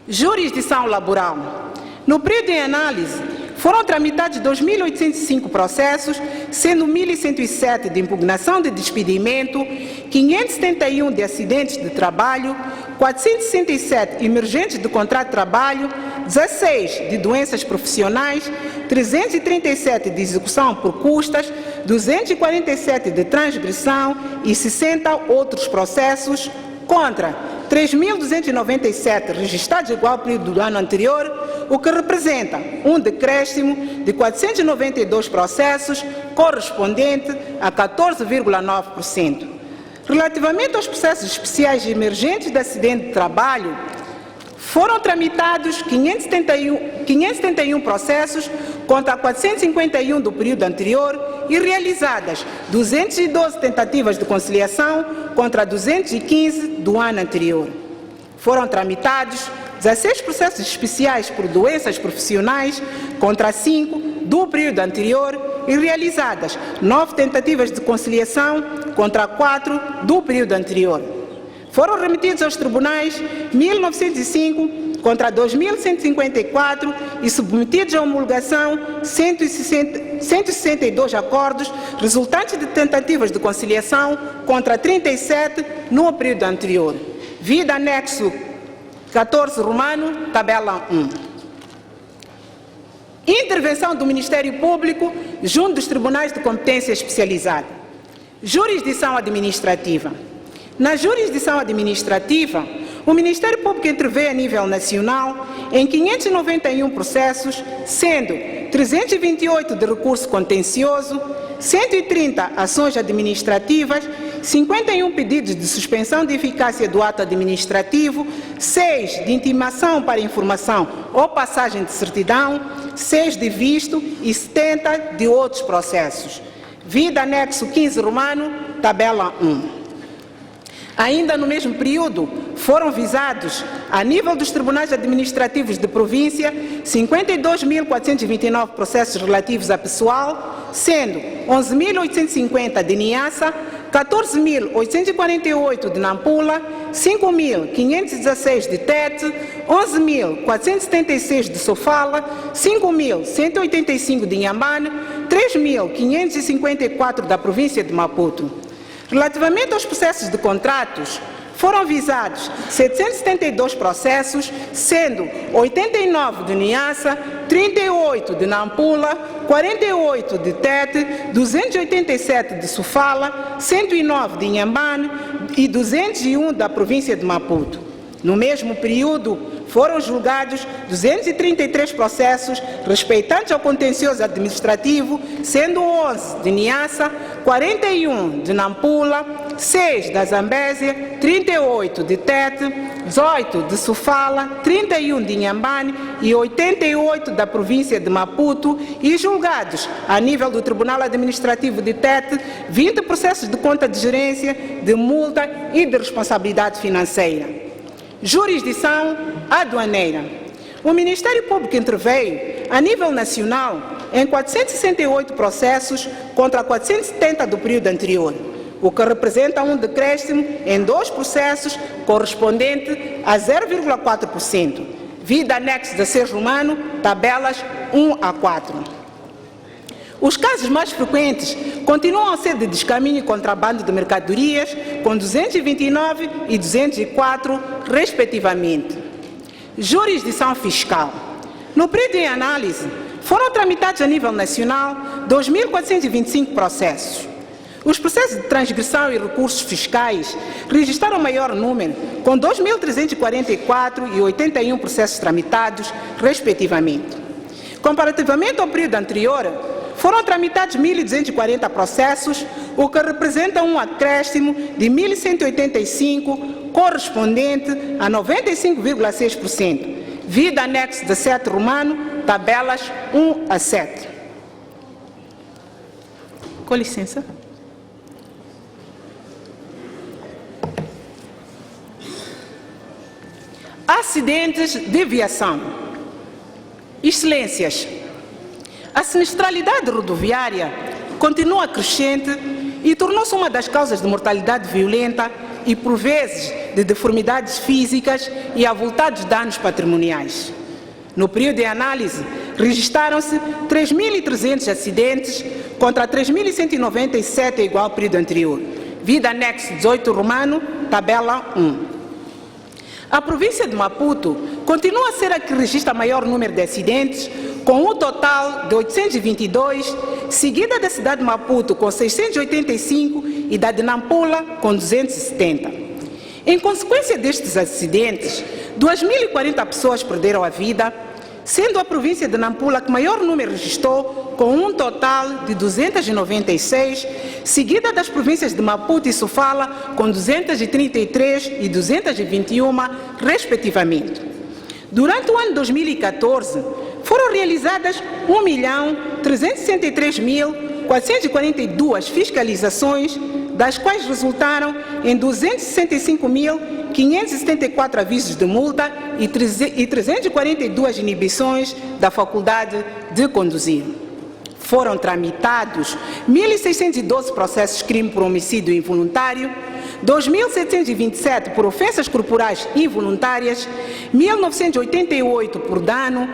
Jurisdição laboral. No período em análise, foram tramitados 2.805 processos, sendo 1.107 de impugnação de despedimento, 571 de acidentes de trabalho, 467 emergentes de contrato de trabalho, 16 de doenças profissionais, 337 de execução por custas, 247 de transgressão e 60 outros processos contra 3.297 registrados igual ao período do ano anterior, o que representa um decréscimo de 492 processos, correspondente a 14,9%. Relativamente aos processos especiais emergentes de acidente de trabalho, foram tramitados 571 processos contra 451 do período anterior e realizadas 212 tentativas de conciliação contra 215 do ano anterior. Foram tramitados 16 processos especiais por doenças profissionais contra 5 do período anterior e realizadas 9 tentativas de conciliação contra 4 do período anterior. Foram remetidos aos tribunais 1.905 contra 2.154 e submetidos à homologação 162 acordos resultantes de tentativas de conciliação contra 37 no período anterior. Vida anexo 14 romano, tabela 1. Intervenção do Ministério Público junto dos tribunais de competência especializada. Jurisdição administrativa. Na jurisdição administrativa, o Ministério Público interveio a nível nacional em 591 processos, sendo 328 de recurso contencioso, 130 ações administrativas, 51 pedidos de suspensão de eficácia do ato administrativo, 6 de intimação para informação ou passagem de certidão, 6 de visto e 70 de outros processos. Vida anexo 15 romano, tabela 1. Ainda no mesmo período, foram visados, a nível dos tribunais administrativos de província, 52.429 processos relativos a pessoal, sendo 11.850 de Niassa, 14.848 de Nampula, 5.516 de Tete, 11.476 de Sofala, 5.185 de Inhambane, 3.554 da província de Maputo. Relativamente aos processos de contratos, foram visados 772 processos, sendo 89 de Niassa, 38 de Nampula, 48 de Tete, 287 de Sofala, 109 de Inhambane e 201 da província de Maputo. No mesmo período, foram julgados 233 processos respeitantes ao contencioso administrativo, sendo 11 de Niassa, 41 de Nampula, 6 da Zambésia, 38 de Tete, 18 de Sofala, 31 de Inhambane e 88 da província de Maputo e julgados, a nível do Tribunal Administrativo de Tete, 20 processos de conta de gerência, de multa e de responsabilidade financeira. Jurisdição aduaneira. O Ministério Público interveio, a nível nacional, em 468 processos contra 470 do período anterior, o que representa um decréscimo em 2 processos correspondente a 0,4%. Vida anexo 16 romano, tabelas 1 a 4. Os casos mais frequentes continuam a ser de descaminho e contrabando de mercadorias, com 229 e 204, respectivamente. Jurisdição fiscal. No período em análise, foram tramitados a nível nacional 2.425 processos. Os processos de transgressão e recursos fiscais registraram maior número, com 2.344 e 81 processos tramitados, respectivamente. Comparativamente ao período anterior, foram tramitados 1.240 processos, o que representa um acréscimo de 1.185, correspondente a 95,6%. Vida anexo 17 romano, tabelas 1 a 7. Com licença. Acidentes de viação. Excelências, a sinistralidade rodoviária continua crescente e tornou-se uma das causas de mortalidade violenta e, por vezes, de deformidades físicas e avultados danos patrimoniais. No período de análise, registaram-se 3.300 acidentes contra 3.197 igual ao período anterior. Vida anexo 18 romano, tabela 1. A província de Maputo continua a ser a que registra maior número de acidentes, com um total de 822, seguida da cidade de Maputo com 685 e da de Nampula com 270. Em consequência destes acidentes, 2.040 pessoas perderam a vida, sendo a província de Nampula que maior número registrou, com um total de 296, seguida das províncias de Maputo e Sofala, com 233 e 221, respectivamente. Durante o ano 2014, foram realizadas 1.363.442 fiscalizações, das quais resultaram em 265.574 avisos de multa e 342 inibições da faculdade de conduzir. Foram tramitados 1.612 processos de crime por homicídio involuntário, 2.727 por ofensas corporais involuntárias, 1.988 por dano,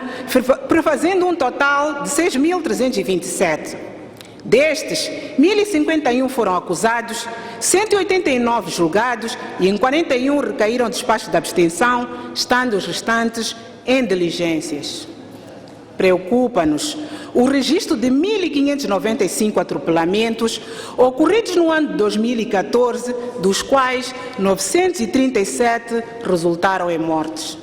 prefazendo um total de 6.327. Destes, 1.051 foram acusados, 189 julgados e em 41 recaíram despachos de abstenção, estando os restantes em diligências. Preocupa-nos o registro de 1.595 atropelamentos ocorridos no ano de 2014, dos quais 937 resultaram em mortes.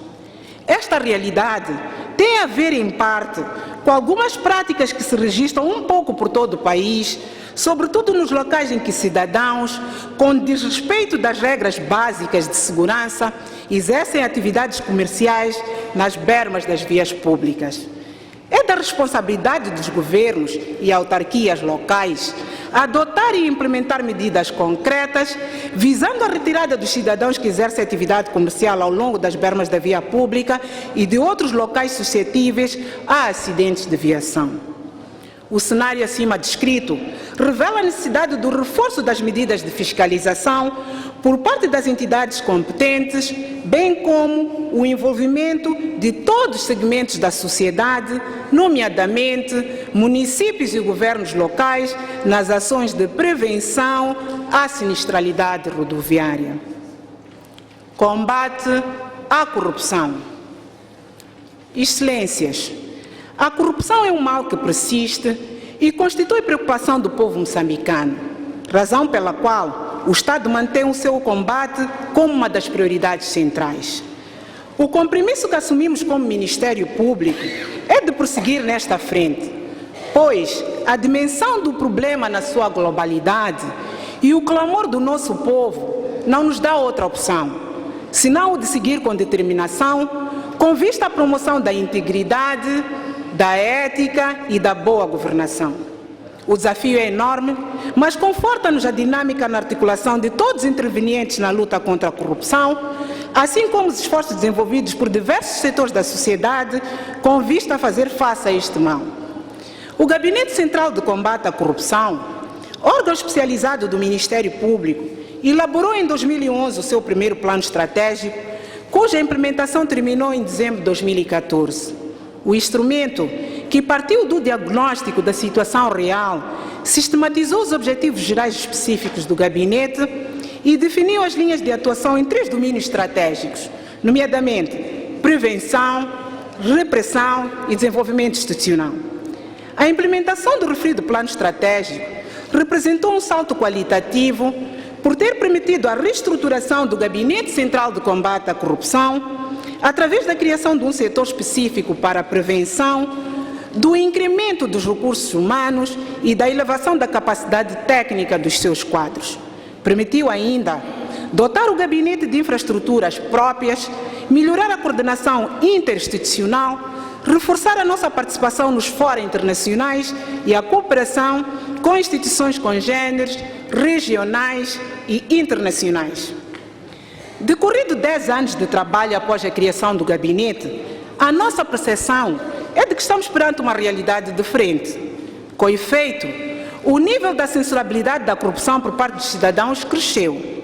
Esta realidade tem a ver, em parte, com algumas práticas que se registram um pouco por todo o país, sobretudo nos locais em que cidadãos, com desrespeito das regras básicas de segurança, exercem atividades comerciais nas bermas das vias públicas. É da responsabilidade dos governos e autarquias locais adotar e implementar medidas concretas visando a retirada dos cidadãos que exercem atividade comercial ao longo das bermas da via pública e de outros locais suscetíveis a acidentes de viação. O cenário acima descrito revela a necessidade do reforço das medidas de fiscalização por parte das entidades competentes, bem como o envolvimento de todos os segmentos da sociedade, nomeadamente municípios e governos locais, nas ações de prevenção à sinistralidade rodoviária. Combate à corrupção. Excelências, a corrupção é um mal que persiste e constitui preocupação do povo moçambicano, razão pela qual o Estado mantém o seu combate como uma das prioridades centrais. O compromisso que assumimos como Ministério Público é de prosseguir nesta frente, pois a dimensão do problema na sua globalidade e o clamor do nosso povo não nos dá outra opção, senão o de seguir com determinação, com vista à promoção da integridade, da ética e da boa governação. O desafio é enorme, mas conforta-nos a dinâmica na articulação de todos os intervenientes na luta contra a corrupção, assim como os esforços desenvolvidos por diversos setores da sociedade com vista a fazer face a este mal. O Gabinete Central de Combate à Corrupção, órgão especializado do Ministério Público, elaborou em 2011 o seu primeiro plano estratégico, cuja implementação terminou em dezembro de 2014. O instrumento, que partiu do diagnóstico da situação real, sistematizou os objetivos gerais específicos do gabinete e definiu as linhas de atuação em 3 domínios estratégicos, nomeadamente prevenção, repressão e desenvolvimento institucional. A implementação do referido plano estratégico representou um salto qualitativo por ter permitido a reestruturação do Gabinete Central de Combate à Corrupção através da criação de um setor específico para a prevenção, do incremento dos recursos humanos e da elevação da capacidade técnica dos seus quadros. Permitiu ainda dotar o gabinete de infraestruturas próprias, melhorar a coordenação interinstitucional, reforçar a nossa participação nos fóruns internacionais e a cooperação com instituições congêneres, regionais e internacionais. Decorrido 10 anos de trabalho após a criação do gabinete, a nossa percepção é de que estamos perante uma realidade diferente. Com efeito, o nível da censurabilidade da corrupção por parte dos cidadãos cresceu.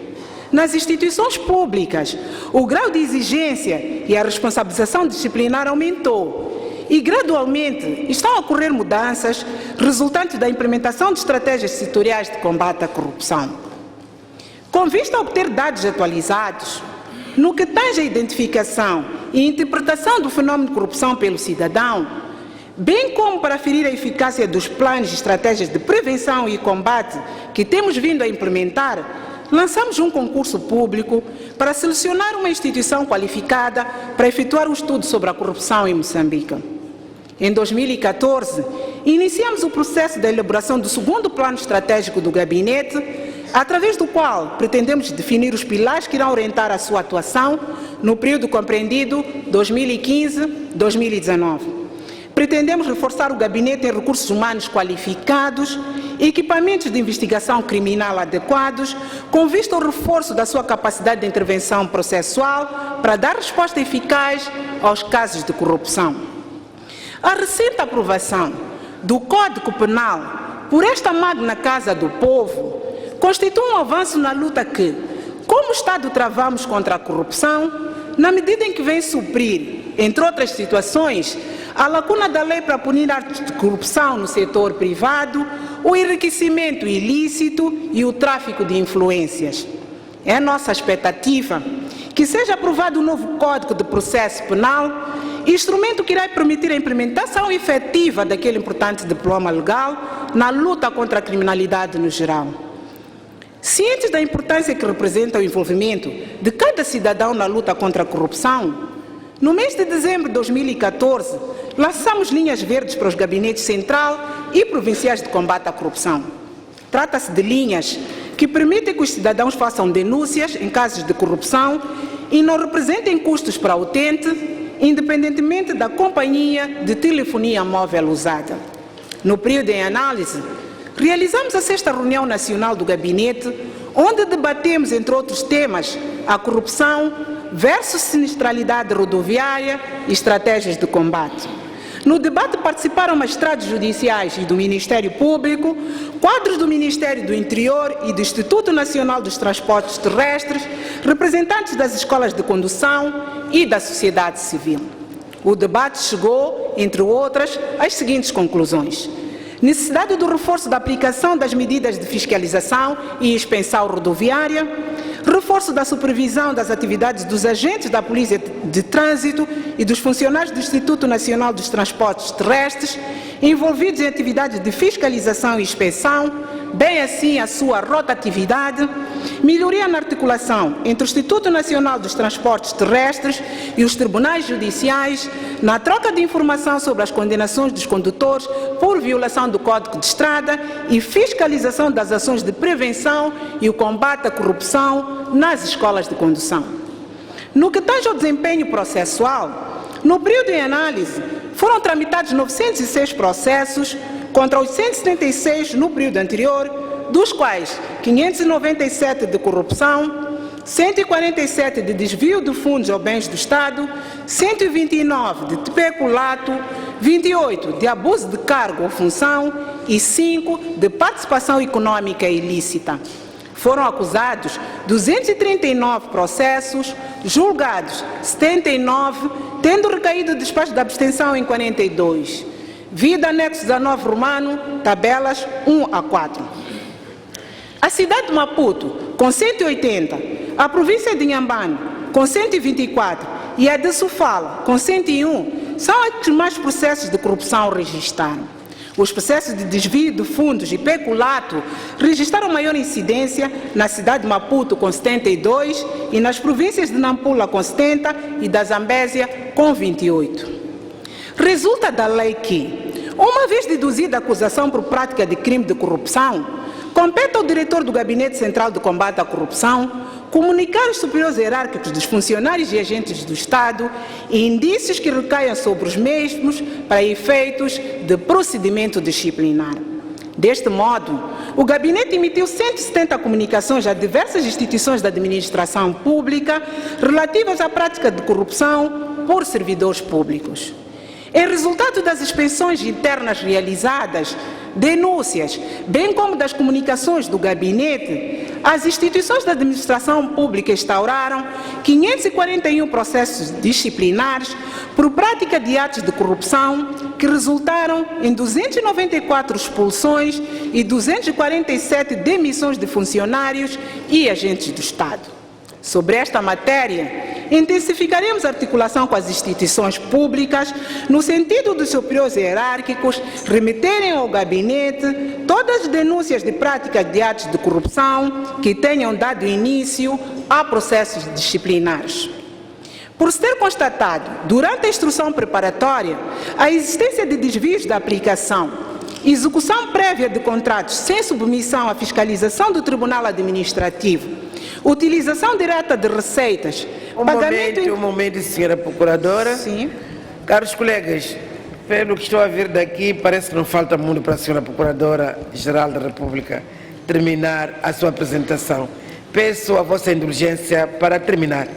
Nas instituições públicas, o grau de exigência e a responsabilização disciplinar aumentou e, gradualmente, estão a ocorrer mudanças resultantes da implementação de estratégias setoriais de combate à corrupção. Com vista a obter dados atualizados, no que tange a identificação e interpretação do fenômeno de corrupção pelo cidadão, bem como para aferir a eficácia dos planos e estratégias de prevenção e combate que temos vindo a implementar, lançamos um concurso público para selecionar uma instituição qualificada para efetuar um estudo sobre a corrupção em Moçambique. Em 2014, iniciamos o processo da elaboração do segundo plano estratégico do gabinete, através do qual pretendemos definir os pilares que irão orientar a sua atuação no período compreendido 2015-2019. Pretendemos reforçar o gabinete em recursos humanos qualificados, equipamentos de investigação criminal adequados, com vista ao reforço da sua capacidade de intervenção processual para dar resposta eficaz aos casos de corrupção. A recente aprovação do Código Penal por esta magna Casa do Povo constitui um avanço na luta que, como Estado, travamos contra a corrupção, na medida em que vem suprir, entre outras situações, a lacuna da lei para punir atos de corrupção no setor privado, o enriquecimento ilícito e o tráfico de influências. É nossa expectativa que seja aprovado o novo Código de Processo Penal, instrumento que irá permitir a implementação efetiva daquele importante diploma legal na luta contra a criminalidade no geral. Cientes da importância que representa o envolvimento de cada cidadão na luta contra a corrupção, no mês de dezembro de 2014, lançamos linhas verdes para os gabinetes central e provinciais de combate à corrupção. Trata-se de linhas que permitem que os cidadãos façam denúncias em casos de corrupção e não representem custos para o utente, independentemente da companhia de telefonia móvel usada. No período em análise, realizamos a 6ª reunião nacional do gabinete, onde debatemos, entre outros temas, a corrupção versus sinistralidade rodoviária e estratégias de combate. No debate participaram magistrados judiciais e do Ministério Público, quadros do Ministério do Interior e do Instituto Nacional dos Transportes Terrestres, representantes das escolas de condução e da sociedade civil. O debate chegou, entre outras, às seguintes conclusões: necessidade do reforço da aplicação das medidas de fiscalização e inspeção rodoviária, reforço da supervisão das atividades dos agentes da Polícia de Trânsito e dos funcionários do Instituto Nacional dos Transportes Terrestres envolvidos em atividades de fiscalização e inspeção, bem assim a sua rotatividade, melhoria na articulação entre o Instituto Nacional dos Transportes Terrestres e os tribunais judiciais na troca de informação sobre as condenações dos condutores por violação do Código de Estrada e fiscalização das ações de prevenção e o combate à corrupção nas escolas de condução. No que tange ao desempenho processual, no período em análise, foram tramitados 906 processos contra 876 no período anterior, dos quais 597 de corrupção, 147 de desvio de fundos ou bens do Estado, 129 de peculato, 28 de abuso de cargo ou função e 5 de participação econômica ilícita. Foram acusados 239 processos, julgados 79, tendo recaído despacho de abstenção em 42. Vida anexo 19 romano, tabelas 1 a 4. A cidade de Maputo, com 180, a província de Inhambane, com 124, e a de Sofala, com 101, são os que mais processos de corrupção registraram. Os processos de desvio de fundos e peculato registraram maior incidência na cidade de Maputo, com 72, e nas províncias de Nampula, com 70, e da Zambésia, com 28. Resulta da lei que Uma vez deduzida a acusação por prática de crime de corrupção, compete ao diretor do Gabinete Central de Combate à Corrupção comunicar aos superiores hierárquicos dos funcionários e agentes do Estado indícios que recaiam sobre os mesmos para efeitos de procedimento disciplinar. Deste modo, o Gabinete emitiu 170 comunicações a diversas instituições da administração pública relativas à prática de corrupção por servidores públicos. Em resultado das inspeções internas realizadas, denúncias, bem como das comunicações do Gabinete, as instituições da administração pública instauraram 541 processos disciplinares por prática de atos de corrupção que resultaram em 294 expulsões e 247 demissões de funcionários e agentes do Estado. Sobre esta matéria, intensificaremos a articulação com as instituições públicas no sentido dos superiores hierárquicos remeterem ao Gabinete todas as denúncias de práticas de atos de corrupção que tenham dado início a processos disciplinares. Por se ter constatado, durante a instrução preparatória, a existência de desvios da aplicação, execução prévia de contratos sem submissão à fiscalização do Tribunal Administrativo, utilização direta de receitas, Um momento, senhora Procuradora. Sim. Caros colegas, pelo que estou a ver daqui, parece que não falta muito para a senhora Procuradora-Geral da República terminar a sua apresentação. Peço a vossa indulgência para terminar.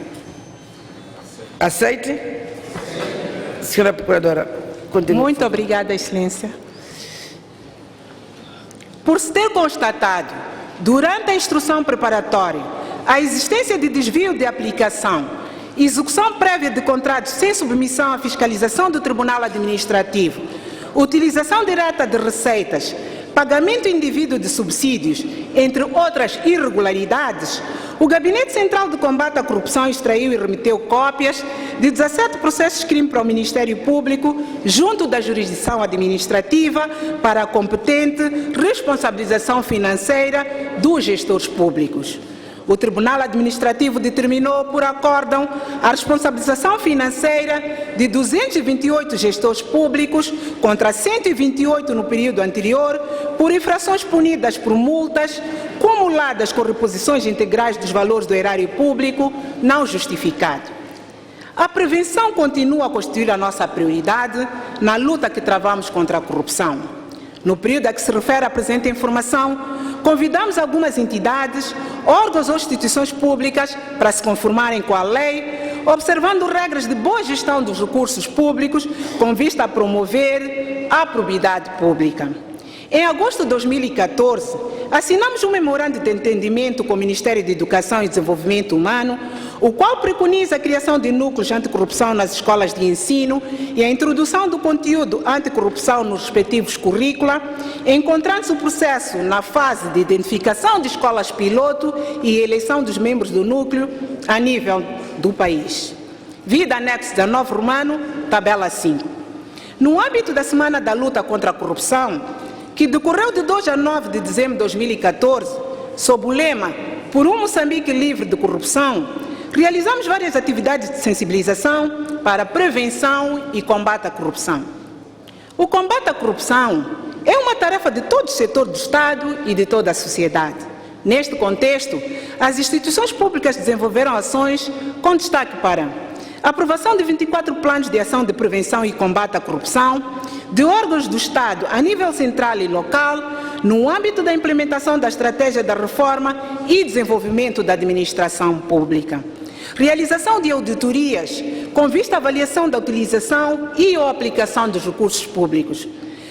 Aceite? Senhora Procuradora, continue. Muito obrigada, Excelência. Por se ter constatado, durante a instrução preparatória, a existência de desvio de aplicação, execução prévia de contratos sem submissão à fiscalização do Tribunal Administrativo, utilização direta de receitas, pagamento indevido de subsídios, entre outras irregularidades, o Gabinete Central de Combate à Corrupção extraiu e remeteu cópias de 17 processos de crime para o Ministério Público, junto da jurisdição administrativa, para a competente responsabilização financeira dos gestores públicos. O Tribunal Administrativo determinou, por acórdão, a responsabilização financeira de 228 gestores públicos contra 128 no período anterior por infrações punidas por multas cumuladas com reposições integrais dos valores do erário público não justificado. A prevenção continua a constituir a nossa prioridade na luta que travamos contra a corrupção. No período a que se refere a presente informação, convidamos algumas entidades, órgãos ou instituições públicas para se conformarem com a lei, observando regras de boa gestão dos recursos públicos com vista a promover a probidade pública. Em agosto de 2014, assinamos um memorando de entendimento com o Ministério da Educação e Desenvolvimento Humano, o qual preconiza a criação de núcleos anticorrupção nas escolas de ensino e a introdução do conteúdo anticorrupção nos respectivos currícula, encontrando-se o processo na fase de identificação de escolas piloto e eleição dos membros do núcleo a nível do país. Vida anexo 19 romano, tabela 5. No âmbito da Semana da Luta contra a Corrupção, que decorreu de 2 a 9 de dezembro de 2014, sob o lema Por um Moçambique Livre de Corrupção, realizamos várias atividades de sensibilização para prevenção e combate à corrupção. O combate à corrupção é uma tarefa de todo o setor do Estado e de toda a sociedade. Neste contexto, as instituições públicas desenvolveram ações com destaque para a aprovação de 24 planos de ação de prevenção e combate à corrupção de órgãos do Estado a nível central e local, no âmbito da implementação da estratégia da reforma e desenvolvimento da administração pública. Realização de auditorias com vista à avaliação da utilização e ou aplicação dos recursos públicos.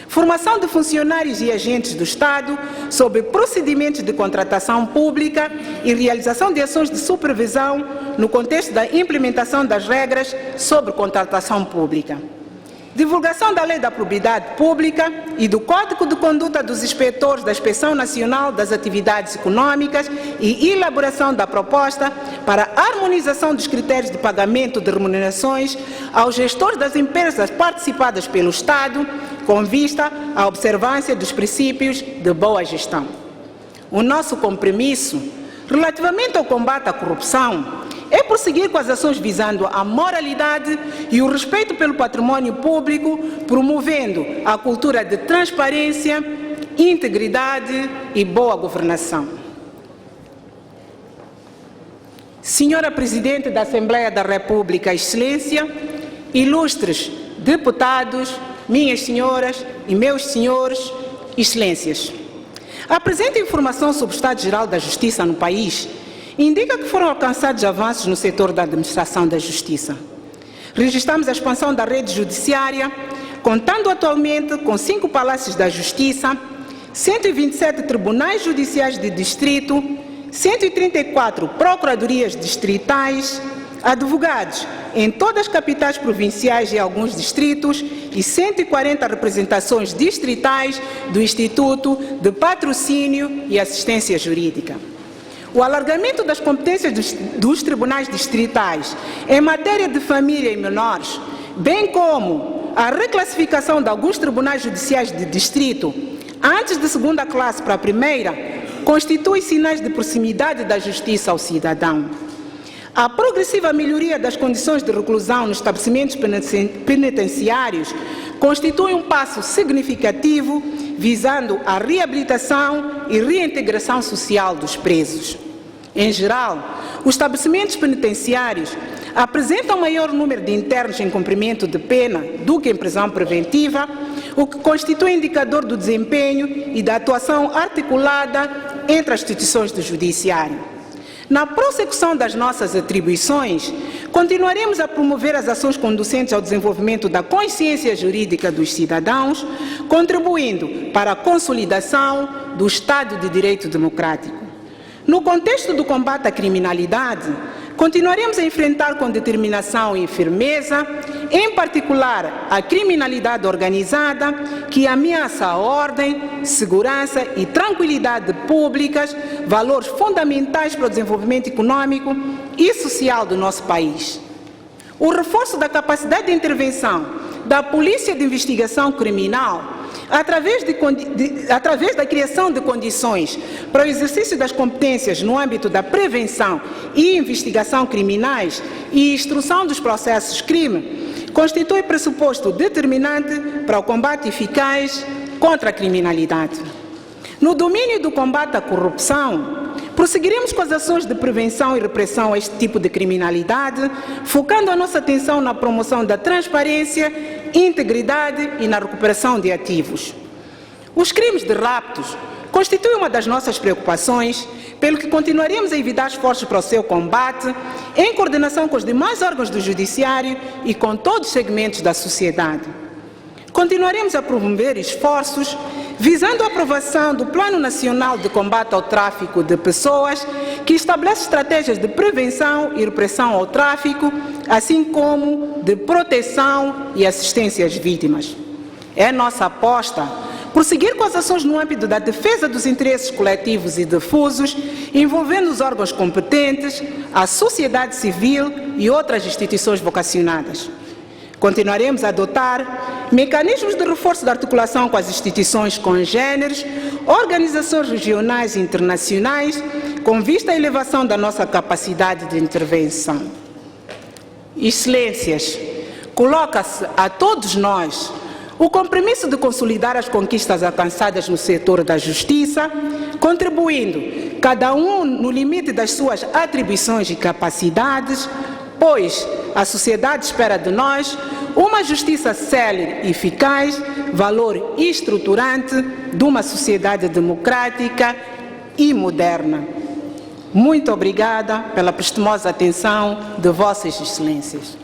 Formação de funcionários e agentes do Estado sobre procedimentos de contratação pública e realização de ações de supervisão no contexto da implementação das regras sobre contratação pública. Divulgação da Lei da Probidade Pública e do Código de Conduta dos Inspetores da Inspeção Nacional das Atividades Econômicas e elaboração da proposta para a harmonização dos critérios de pagamento de remunerações aos gestores das empresas participadas pelo Estado, com vista à observância dos princípios de boa gestão. O nosso compromisso, relativamente ao combate à corrupção, é prosseguir com as ações visando a moralidade e o respeito pelo património público, promovendo a cultura de transparência, integridade e boa governação. Senhora Presidente da Assembleia da República, Excelência, ilustres deputados, minhas senhoras e meus senhores, Excelências. A presente informação sobre o Estado Geral da Justiça no país indica que foram alcançados avanços no setor da administração da justiça. Registramos a expansão da rede judiciária, contando atualmente com 5 palácios da justiça, 127 tribunais judiciais de distrito, 134 procuradorias distritais, advogados em todas as capitais provinciais e alguns distritos e 140 representações distritais do Instituto de Patrocínio e Assistência Jurídica. O alargamento das competências dos tribunais distritais em matéria de família e menores, bem como a reclassificação de alguns tribunais judiciais de distrito antes de segunda classe para a primeira, constitui sinais de proximidade da justiça ao cidadão. A progressiva melhoria das condições de reclusão nos estabelecimentos penitenciários constitui um passo significativo visando a reabilitação e reintegração social dos presos. Em geral, os estabelecimentos penitenciários apresentam maior número de internos em cumprimento de pena do que em prisão preventiva, o que constitui indicador do desempenho e da atuação articulada entre as instituições do Judiciário. Na prossecução das nossas atribuições, continuaremos a promover as ações conducentes ao desenvolvimento da consciência jurídica dos cidadãos, contribuindo para a consolidação do Estado de Direito Democrático. No contexto do combate à criminalidade, continuaremos a enfrentar com determinação e firmeza, em particular a criminalidade organizada, que ameaça a ordem, segurança e tranquilidade públicas, valores fundamentais para o desenvolvimento econômico e social do nosso país. O reforço da capacidade de intervenção da Polícia de Investigação Criminal, através da criação de condições para o exercício das competências no âmbito da prevenção e investigação criminais e instrução dos processos crime, constitui pressuposto determinante para o combate eficaz contra a criminalidade. No domínio do combate à corrupção, prosseguiremos com as ações de prevenção e repressão a este tipo de criminalidade, focando a nossa atenção na promoção da transparência, integridade e na recuperação de ativos. Os crimes de raptos constituem uma das nossas preocupações, pelo que continuaremos a envidar esforços para o seu combate, em coordenação com os demais órgãos do Judiciário e com todos os segmentos da sociedade. Continuaremos a promover esforços visando a aprovação do Plano Nacional de Combate ao Tráfico de Pessoas, que estabelece estratégias de prevenção e repressão ao tráfico, assim como de proteção e assistência às vítimas. É nossa aposta prosseguir com as ações no âmbito da defesa dos interesses coletivos e difusos, envolvendo os órgãos competentes, a sociedade civil e outras instituições vocacionadas. Continuaremos a adotar mecanismos de reforço da articulação com as instituições congêneres, organizações regionais e internacionais, com vista à elevação da nossa capacidade de intervenção. Excelências, coloca-se a todos nós o compromisso de consolidar as conquistas alcançadas no setor da justiça, contribuindo, cada um no limite das suas atribuições e capacidades, pois a sociedade espera de nós uma justiça célere e eficaz, valor estruturante de uma sociedade democrática e moderna. Muito obrigada pela prestimosa atenção de Vossas Excelências.